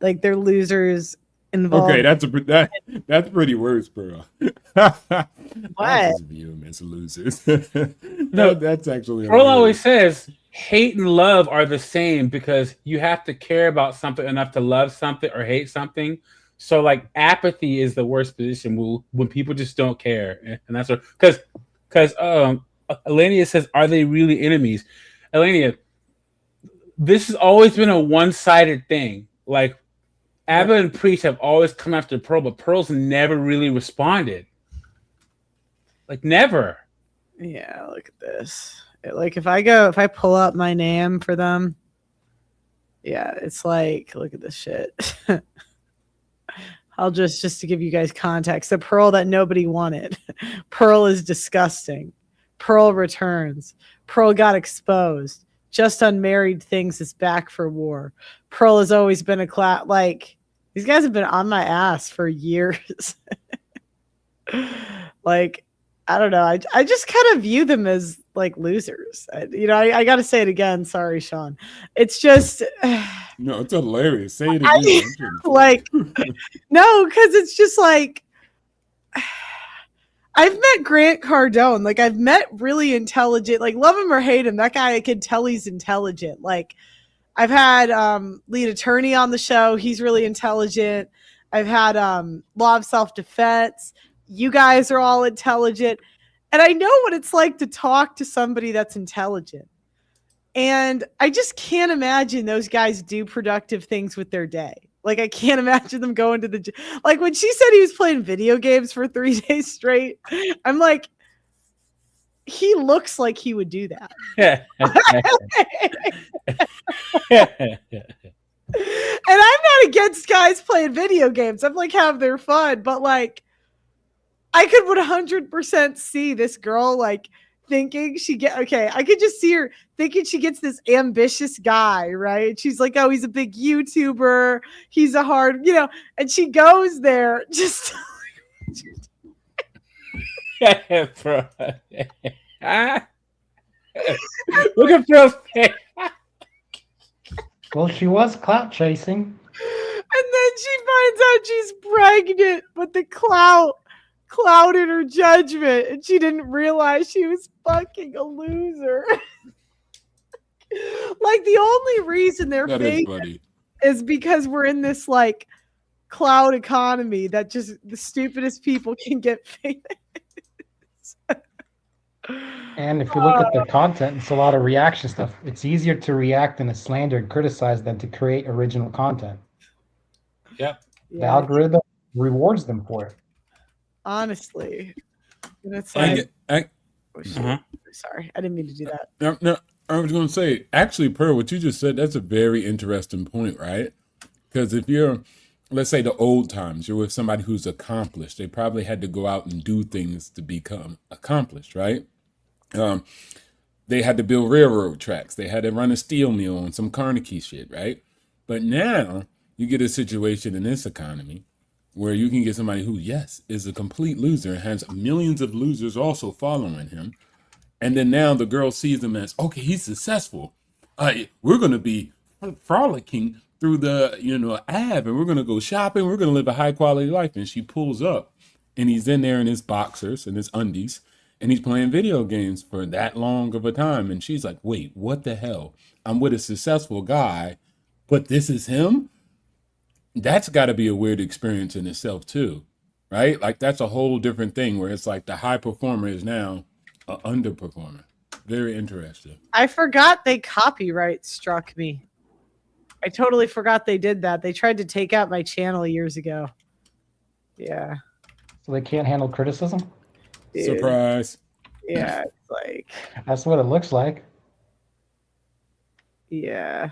like, they're losers involved. Okay, that's pretty worse, bro. What? I just view them as losers. No, that's actually. Pearl always says hate and love are the same, because you have to care about something enough to love something or hate something. So, like, apathy is the worst position when people just don't care, and that's what, because Elenia says, "Are they really enemies?" Elenia, this has always been a one-sided thing. Like, Abba and Preach have always come after Pearl, but Pearl's never really responded. Like, never. Yeah, look at this. Like, if I pull up my name for them, yeah, it's like, look at this shit. I'll just to give you guys context. The Pearl that nobody wanted. Pearl is disgusting. Pearl returns. Pearl got exposed. Just unmarried things is back for war. Pearl has always been like, these guys have been on my ass for years. Like, I don't know. I just kind of view them as like losers. I got to say it again. Sorry, Sean. It's just no, it's hilarious. Say it again. Like, no, because it's just like, I've met Grant Cardone. Like, I've met really intelligent, like, love him or hate him, that guy, I can tell he's intelligent. Like, I've had lead attorney on the show. He's really intelligent. I've had law of self-defense. You guys are all intelligent. And I know what it's like to talk to somebody that's intelligent. And I just can't imagine those guys do productive things with their day. Like, I can't imagine them going to the gym. Like, when she said he was playing video games for 3 days straight, I'm like, he looks like he would do that. And I'm not against guys playing video games. I'm like, have their fun. But like, I could 100% see this girl like thinking I could just see her thinking she gets this ambitious guy, right? She's like, oh, he's a big YouTuber. He's a hard, and she goes there just. Bro. Look at Phil's face. Well, she was clout chasing. And then she finds out she's pregnant, but the clout clouded her judgment, and she didn't realize she was fucking a loser. Like, the only reason they're famous is because we're in this like cloud economy that just the stupidest people can get famous. And if you look at the content, it's a lot of reaction stuff. It's easier to react and slander and criticize than to create original content. Yep. The algorithm rewards them for it. Honestly. And it's like, sorry, I didn't mean to do that. No, I was going to say, actually, Per, what you just said, that's a very interesting point, right? Because if you're, let's say the old times, you're with somebody who's accomplished. They probably had to go out and do things to become accomplished, right? They had to build railroad tracks. They had to run a steel mill on some Carnegie shit, right? But now you get a situation in this economy where you can get somebody who, yes, is a complete loser and has millions of losers also following him. And then now the girl sees him as, okay, he's successful. We're going to be frolicking through the, Ave, and we're going to go shopping. We're going to live a high quality life. And she pulls up and he's in there in his boxers and his undies. And he's playing video games for that long of a time. And she's like, wait, what the hell? I'm with a successful guy, but this is him? That's got to be a weird experience in itself too, right? Like, that's a whole different thing where it's like the high performer is now an underperformer. Very interesting. I forgot they copyright struck me. I totally forgot they did that. They tried to take out my channel years ago. Yeah. So they can't handle criticism? Dude. Surprise. Yeah, it's like, that's what it looks like. Yeah.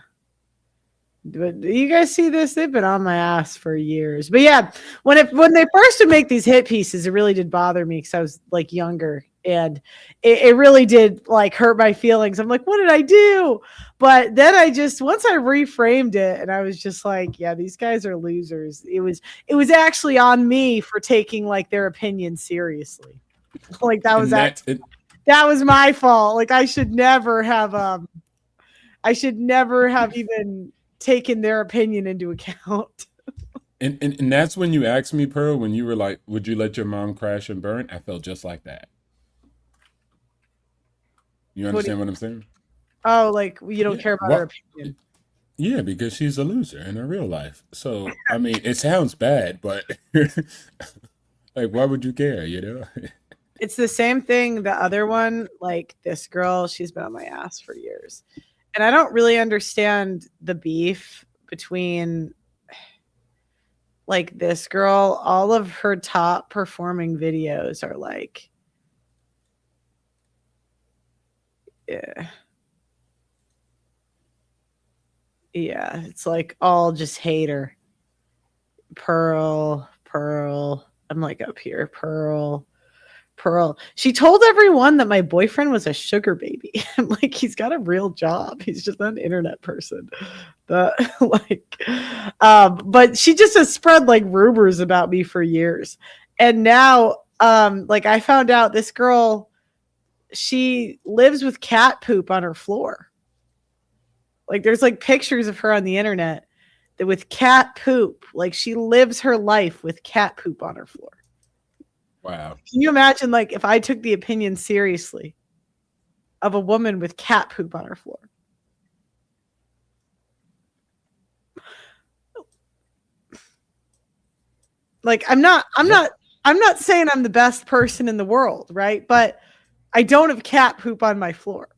But you guys see this? They've been on my ass for years. But yeah, when they first would make these hit pieces, it really did bother me because I was like younger, and it really did like hurt my feelings. I'm like, what did I do? But then once I reframed it, and I was just like, yeah, these guys are losers. It was actually on me for taking like their opinion seriously. Like that was my fault. Like I should never have even taken their opinion into account. And that's when you asked me, Pearl, when you were like, would you let your mom crash and burn? I felt just like that. You understand what I'm saying? Oh, like you don't care about her opinion. Yeah, because she's a loser in her real life. So, I mean, it sounds bad, but like, why would you care, It's the same thing. The other one, like this girl, she's been on my ass for years. And I don't really understand the beef between like this girl. All of her top performing videos are like, yeah, it's like all just hater. Pearl. I'm like up here, Pearl. She told everyone that my boyfriend was a sugar baby. I'm like, he's got a real job. He's just not an internet person. But she just has spread like rumors about me for years. And now, like I found out this girl, she lives with cat poop on her floor. Like there's like pictures of her on the internet that with cat poop, like she lives her life with cat poop on her floor. Wow. Can you imagine, like, if I took the opinion seriously of a woman with cat poop on her floor? Like, I'm not saying I'm the best person in the world, right? But I don't have cat poop on my floor.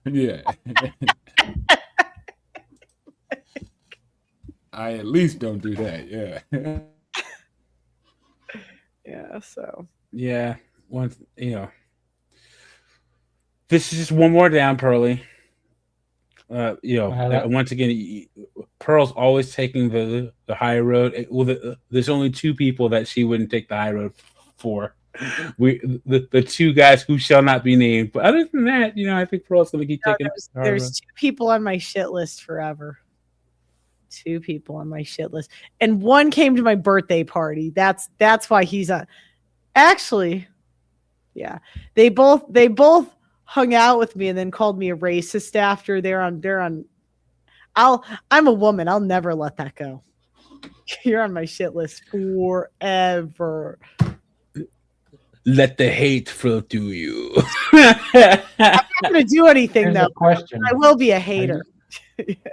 Yeah. I at least don't do that. Yeah. Yeah. So. Yeah. Once this is just one more down, Pearly. Once again, Pearl's always taking the high road. There's only two people that she wouldn't take the high road for. The two guys who shall not be named. But other than that, I think Pearl's going to keep taking. There's two people on my shit list forever. Two people on my shit list, and one came to my birthday party. That's why he's on. Actually, yeah, they both hung out with me and then called me a racist after. They're on. I'm a woman. I'll never let that go. You're on my shit list forever. Let the hate flow through you. I'm not going to do anything. Here's though. a question. I will be a hater.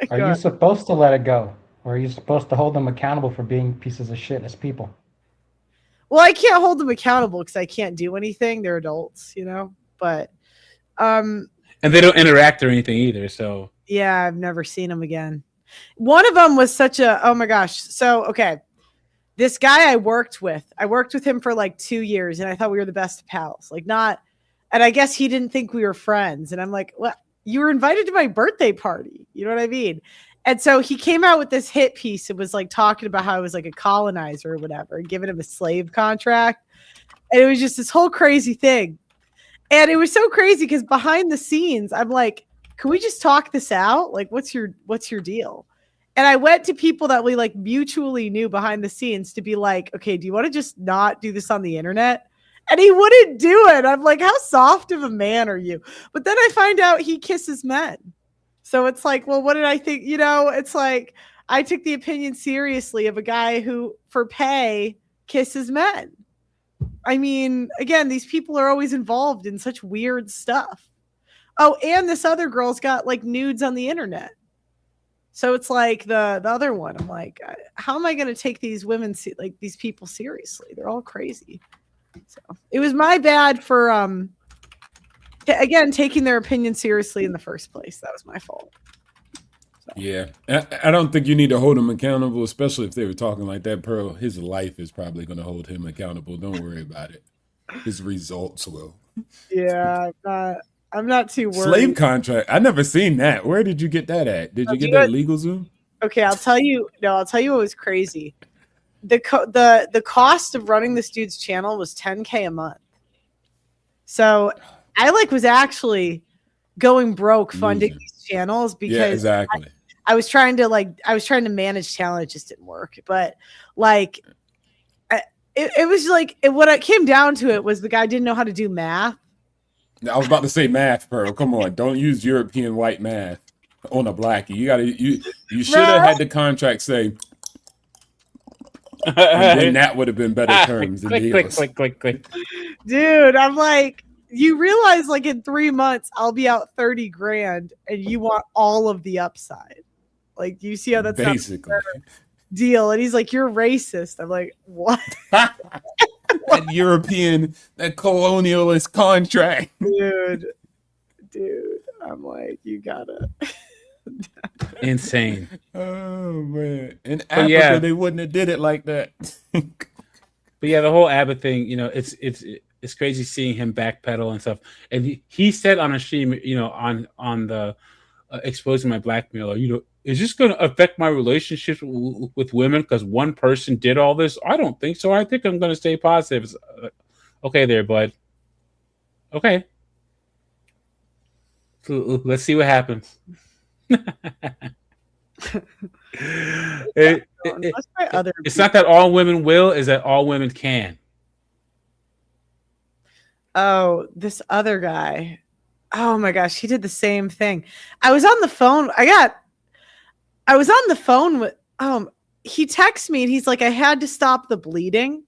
Are you supposed to let it go? Or are you supposed to hold them accountable for being pieces of shit as people? Well, I can't hold them accountable because I can't do anything. They're adults, but and they don't interact or anything either. So yeah, I've never seen them again. One of them was such a, oh my gosh. So, okay. This guy I worked with him for like 2 years and I thought we were the best of pals. And I guess he didn't think we were friends. And I'm like, well, you were invited to my birthday party. You know what I mean? And so he came out with this hit piece. It was like talking about how I was like a colonizer or whatever and giving him a slave contract. And it was just this whole crazy thing. And it was so crazy because behind the scenes, I'm like, can we just talk this out? Like, what's your deal? And I went to people that we like mutually knew behind the scenes to be like, okay, do you want to just not do this on the internet? And he wouldn't do it. I'm like, how soft of a man are you? But then I find out he kisses men. So it's like, well, what did I think? It's like I took the opinion seriously of a guy who, for pay, kisses men. I mean, again, these people are always involved in such weird stuff. Oh, and this other girl's got like nudes on the internet. So it's like the other one. I'm like, how am I going to take these women, these people seriously? They're all crazy. So it was my bad for, again, taking their opinion seriously in the first place. That was my fault. So. Yeah. I don't think you need to hold them accountable, especially if they were talking like that. Pearl, his life is probably going to hold him accountable. Don't worry about it. His results will. Yeah, I'm not too worried. Slave contract. I never seen that. Where did you get that at? Did you get that at LegalZoom? Okay, I'll tell you what was crazy. The cost of running this dude's channel was $10K a month. So I was actually going broke funding these channels because exactly. I was trying to manage talent. It just didn't work. But it was like what it came down to it was the guy didn't know how to do math. I was about to say math, Pearl. Come on, don't use European white math on a blackie. You should have had the contract say. And then that would have been better terms. Click. Dude, I'm like, you realize in 3 months I'll be out 30 grand, and you want all of the upside. Like, do you see how that's basically deal? And he's like, you're racist. I'm like, what? That European, that colonialist contract. Dude, I'm like, you gotta. Insane. Oh man. In Africa, they wouldn't have did it like that. But yeah, the whole Abbott thing, it's crazy seeing him backpedal and stuff. And he said on a stream, on the exposing my blackmailer, is this going to affect my relationships with women because one person did all this? I don't think so. I think I'm going to stay positive. Okay there, bud. Okay. So let's see what happens. It's not that all women will, is that all women can. Oh, this other guy. Oh my gosh, he did the same thing. I was on the phone. I was on the phone with he texted me and he's like, I had to stop the bleeding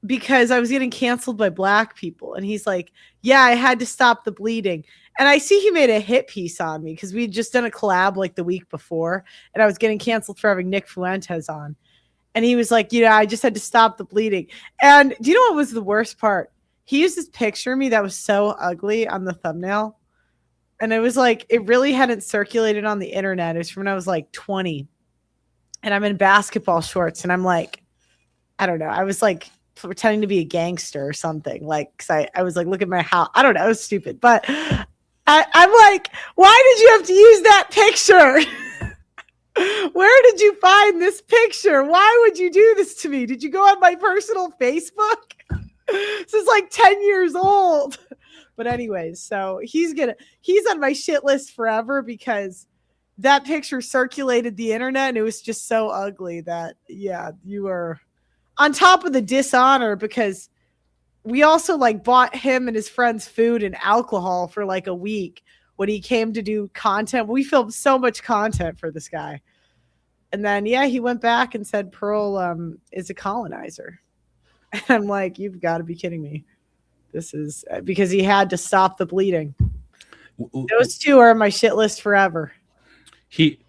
because I was getting canceled by black people. And he's like, yeah, I had to stop the bleeding. And I see he made a hit piece on me because we'd just done a collab the week before and I was getting canceled for having Nick Fuentes on. And he was like, I just had to stop the bleeding. And do you know what was the worst part? He used this picture of me that was so ugly on the thumbnail. And it was it really hadn't circulated on the internet. It was from when I was 20. and I'm in basketball shorts, and I'm like, I don't know. I was like pretending to be a gangster or something. Like, cause I was like, look at my house. I don't know. It was stupid, but I'm like, why did you have to use that picture? Where did you find this picture? Why would you do this to me? Did you go on my personal Facebook? This is like 10 years old. But anyways, so he's on my shit list forever because that picture circulated the internet and it was just so ugly that, yeah, you were on top of the dishonor because we also like bought him and his friends food and alcohol for like a week when he came to do content. We filmed so much content for this guy. And then, yeah, he went back and said Pearl is a colonizer. And I'm like, you've got to be kidding me. This is because he had to stop the bleeding. Those two are on my shit list forever. He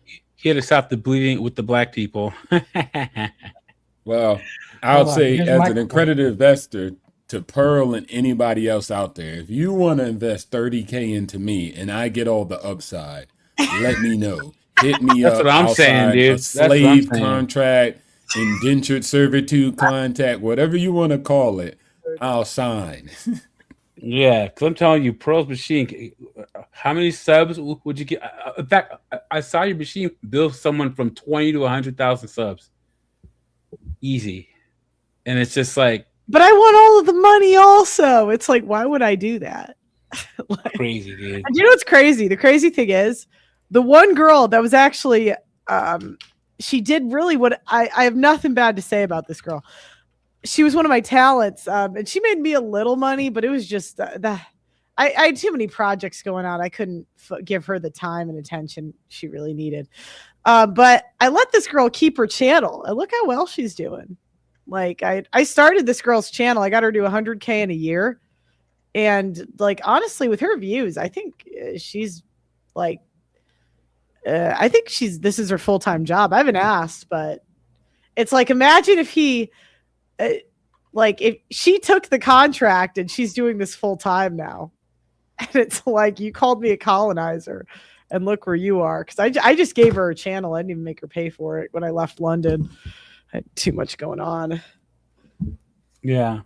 had to stop the bleeding with the black people. Well, I'll say as an accredited investor to Pearl and anybody else out there, if you want to invest $30K into me and I get all the upside, let me know. Hit me That's up. what I'm saying, dude. A slave contract, indentured servitude contract, whatever you want to call it, I'll sign. Yeah, because I'm telling you, Pearl's machine, how many subs would you get? In fact, I saw your machine build someone from 20 to 100,000 subs. Easy. And it's just like, but I want all of the money also. It's like, why would I do that? Like, crazy, dude. You know what's crazy? The crazy thing is, the one girl that was actually, she did really what I have nothing bad to say about this girl. She was one of my talents, and she made me a little money, but it was just I had too many projects going on. I couldn't give her the time and attention she really needed. But I let this girl keep her channel, and look how well she's doing. Like I started this girl's channel. I got her to 100K in a year. And like, honestly, with her views, I think she's like, this is her full-time job. I haven't asked, but it's like, imagine if he, like if she took the contract and she's doing this full-time now. And it's like, you called me a colonizer and look where you are. Cause I just gave her a channel. I didn't even make her pay for it when I left London. I had too much going on. Yeah.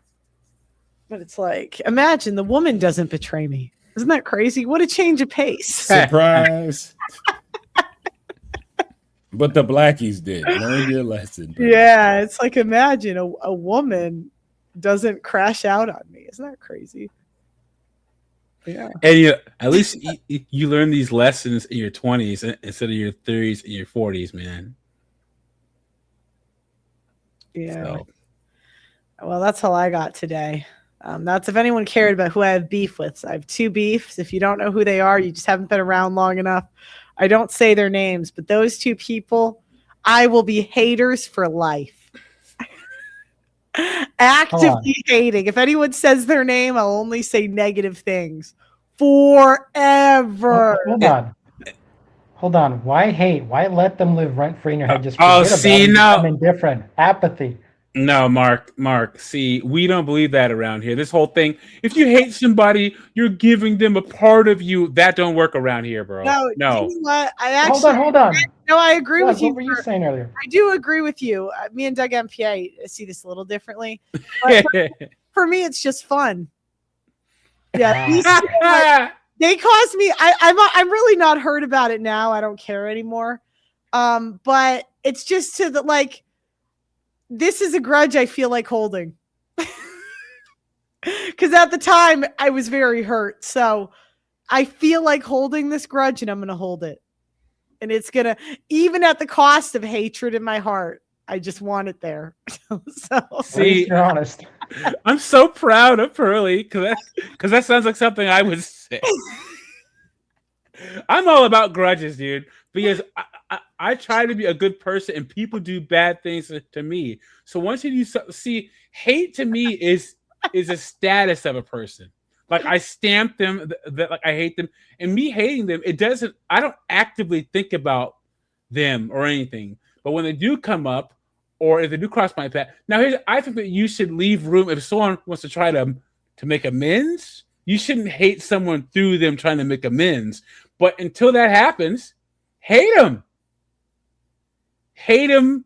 But it's like, imagine the woman doesn't betray me. Isn't that crazy? What a change of pace. Surprise. But the blackies did. Learn your lesson. Bro. Yeah, it's like, imagine a woman doesn't crash out on me. Isn't that crazy? Yeah. And at least you learn these lessons in your 20s instead of your 30s and your 40s, man. Yeah. So. Well, that's all I got today. That's if anyone cared about who I have beef with. So I have two beefs. If you don't know who they are, you just haven't been around long enough. I don't say their names, but those two people, I will be haters for life. Actively hating. If anyone says their name, I'll only say negative things forever. Hold on. Why hate? Why let them live rent free in your head? Just I'm indifferent. Apathy. No, Mark. See, we don't believe that around here. This whole thing, if you hate somebody, you're giving them a part of you. That don't work around here, bro. No. You know what? I actually hold on. No, I agree with you. What were you saying earlier? I do agree with you. Me and Doug MPA see this a little differently. But for me, it's just fun. Yeah, they caused me. I'm really not hurt about it now. I don't care anymore. But it's just to the like. This is a grudge I feel like holding. Because at the time, I was very hurt. So I feel like holding this grudge, and I'm going to hold it. And it's going to, even at the cost of hatred in my heart, I just want it there. See, you're honest. I'm so proud of Pearly because that sounds like something I would say. I'm all about grudges, dude, because I try to be a good person and people do bad things to me. So once you do something, see, hate to me is a status of a person. Like I stamp them that like I hate them, and me hating them, I don't actively think about them or anything. But when they do come up or if they do cross my path, now I think that you should leave room if someone wants to try to make amends. You shouldn't hate someone through them trying to make amends. But until that happens, hate them. hate him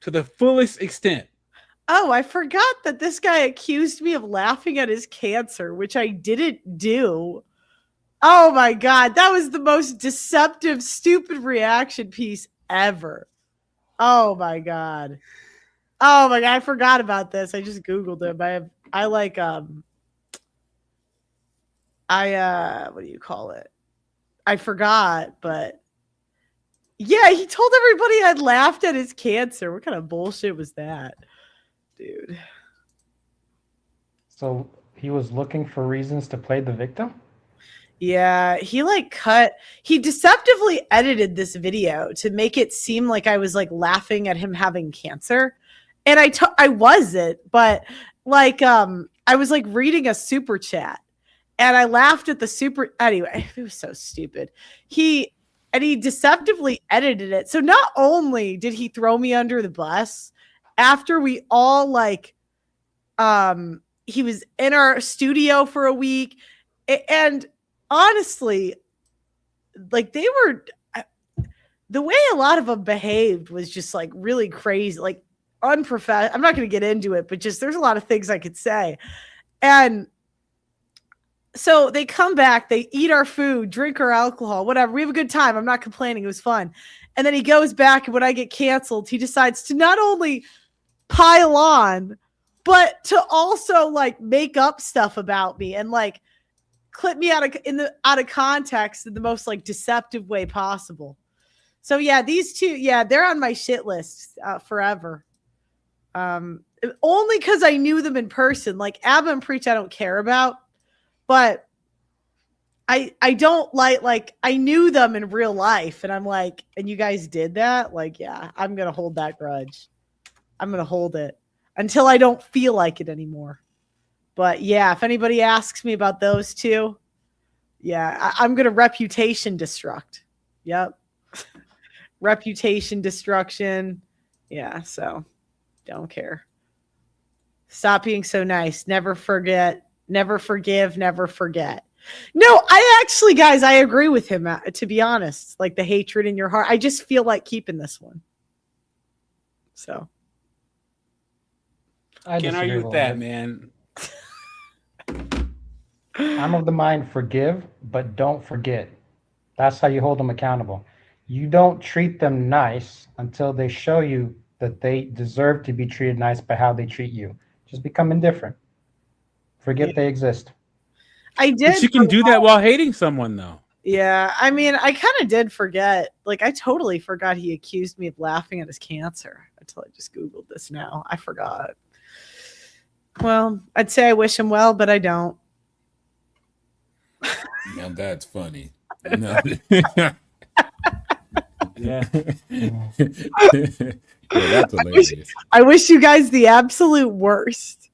to the fullest extent. Oh, I forgot that this guy accused me of laughing at his cancer, which I didn't do. Oh my God. That was the most deceptive, stupid reaction piece ever. Oh my God. Oh my God. I forgot about this. I just Googled him. What do you call it? I forgot, but yeah, he told everybody I'd laughed at his cancer. What kind of bullshit was that, dude? So he was looking for reasons to play the victim? Yeah, he deceptively edited this video to make it seem like I was like laughing at him having cancer. And I wasn't, but like I was like reading a super chat and I laughed at the super anyway, it was so stupid. He deceptively edited it. So not only did he throw me under the bus after we all like he was in our studio for a week and honestly, like they were the way a lot of them behaved was just like really crazy, like unprofessional. I'm not going to get into it, but just there's a lot of things I could say. And so they come back, they eat our food, drink our alcohol, whatever. We have a good time. I'm not complaining. It was fun. And then he goes back, and when I get canceled, he decides to not only pile on, but to also like make up stuff about me and like clip me out of context in the most like deceptive way possible. So yeah, these two, yeah, they're on my shit list forever. Only because I knew them in person. Like Abba and Preach, I don't care about, but I don't like I knew them in real life, and I'm like, and you guys did that? Like, yeah, I'm gonna hold that grudge. I'm gonna hold it until I don't feel like it anymore. But yeah, if anybody asks me about those two, yeah, I'm going to reputation destruct. Yep. Reputation destruction. Yeah, so don't care. Stop being so nice. Never forget. Never forgive. Never forget. No, I actually, guys, I agree with him, to be honest. Like the hatred in your heart. I just feel like keeping this one. So. I Can't argue with that, man. I'm of the mind, forgive, but don't forget. That's how you hold them accountable. You don't treat them nice until they show you that they deserve to be treated nice by how they treat you. Just become indifferent. Forget they exist. I did. But you can do that while hating someone, though. Yeah, I mean, I kind of did forget. Like, I totally forgot he accused me of laughing at his cancer until I just Googled this now. I forgot. Well, I'd say I wish him well, but I don't. Now that's funny. No. Yeah. That's hilarious. I wish you guys the absolute worst.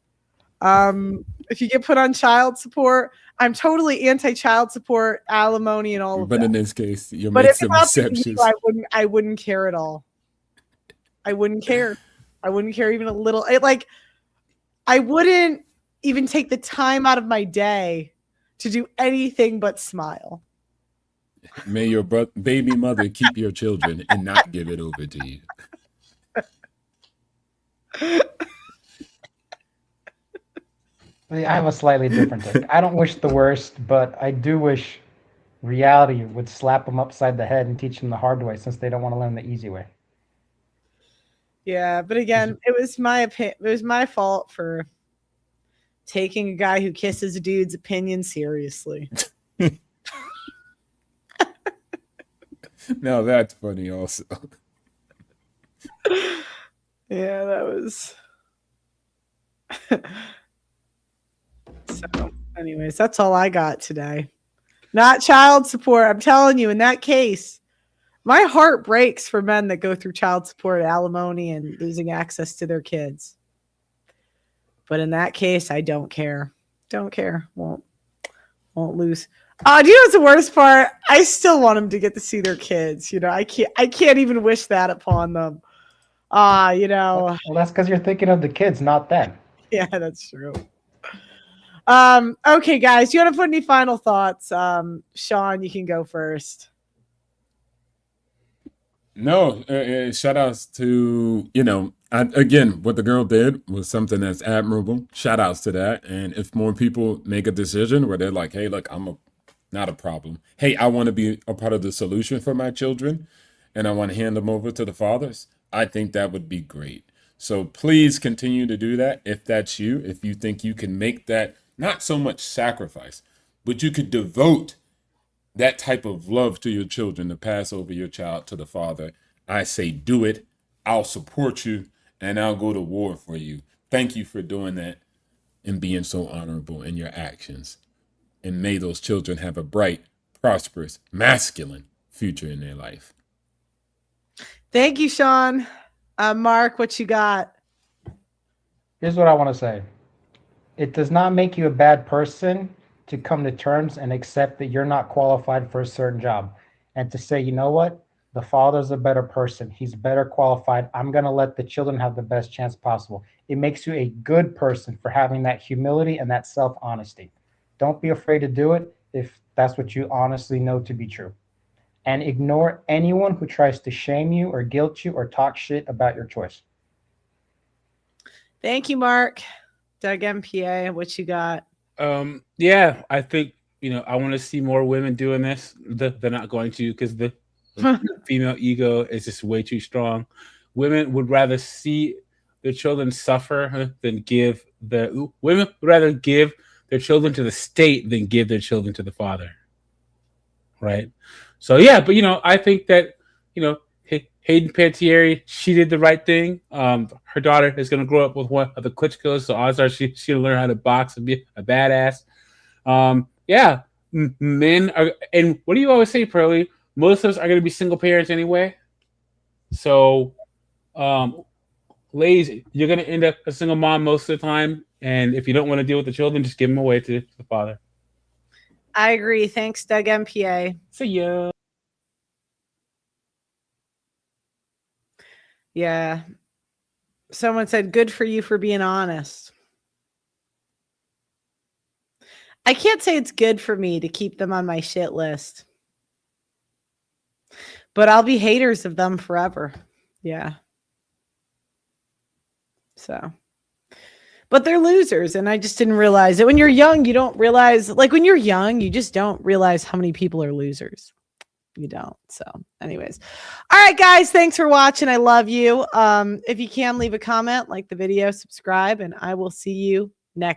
If you get put on child support, I'm totally anti-child support, alimony, and all of that. But in this case, you'll but make some exceptions. I wouldn't care at all. I wouldn't care. I wouldn't care even a little. I wouldn't even take the time out of my day to do anything but smile. May your baby mother keep your children and not give it over to you. I have a slightly different take. I don't wish the worst, but I do wish reality would slap them upside the head and teach them the hard way, since they don't want to learn the easy way. Yeah, but again, it was my fault for taking a guy who kisses a dude's opinion seriously. Now that's funny also. Yeah, that was. So, anyways, that's all I got today. Not child support. I'm telling you, in that case, my heart breaks for men that go through child support, alimony, and losing access to their kids. But in that case, I don't care. Don't care. Won't lose. Do you know what's the worst part? I still want them to get to see their kids. You know, I can't even wish that upon them. You know. Well, that's because you're thinking of the kids, not them. Yeah, that's true. Okay, guys, you want to put any final thoughts? Sean, you can go first. No, shout outs to, again, what the girl did was something that's admirable. Shout outs to that. And if more people make a decision where they're like, hey, look, not a problem. Hey, I want to be a part of the solution for my children and I want to hand them over to the fathers, I think that would be great. So please continue to do that if that's you, if you think you can make that not so much sacrifice, but you could devote that type of love to your children to pass over your child to the father. I say do it. I'll support you and I'll go to war for you. Thank you for doing that and being so honorable in your actions. And may those children have a bright, prosperous, masculine future in their life. Thank you, Sean. Mark, what you got? Here's what I want to say. It does not make you a bad person to come to terms and accept that you're not qualified for a certain job and to say, you know what? The father's a better person. He's better qualified. I'm going to let the children have the best chance possible. It makes you a good person for having that humility and that self-honesty. Don't be afraid to do it if that's what you honestly know to be true. And ignore anyone who tries to shame you or guilt you or talk shit about your choice. Thank you, Mark. Doug MPA, what you got? Yeah, I think, I want to see more women doing this. They're not going to, because the female ego is just way too strong. Women would rather see their children suffer than give women would rather give their children to the state than give their children to the father. Right. So yeah, but I think that, Hayden Panettiere, she did the right thing. Her daughter is going to grow up with one of the Klitschko's, so odds are she'll learn how to box and be a badass. Yeah, men are, and what do you always say, Pearly? Most of us are going to be single parents anyway. So, ladies, you're going to end up a single mom most of the time, and if you don't want to deal with the children, just give them away to the father. I agree. Thanks, Doug MPA. See ya. Yeah. Someone said, good for you for being honest. I can't say it's good for me to keep them on my shit list, but I'll be haters of them forever. Yeah. So, but they're losers. And I just didn't realize it. When you're young, you don't realize, like when you're young, you just don't realize how many people are losers. You don't. So anyways, all right, guys, thanks for watching. I love you. If you can, leave a comment, like the video, subscribe, and I will see you next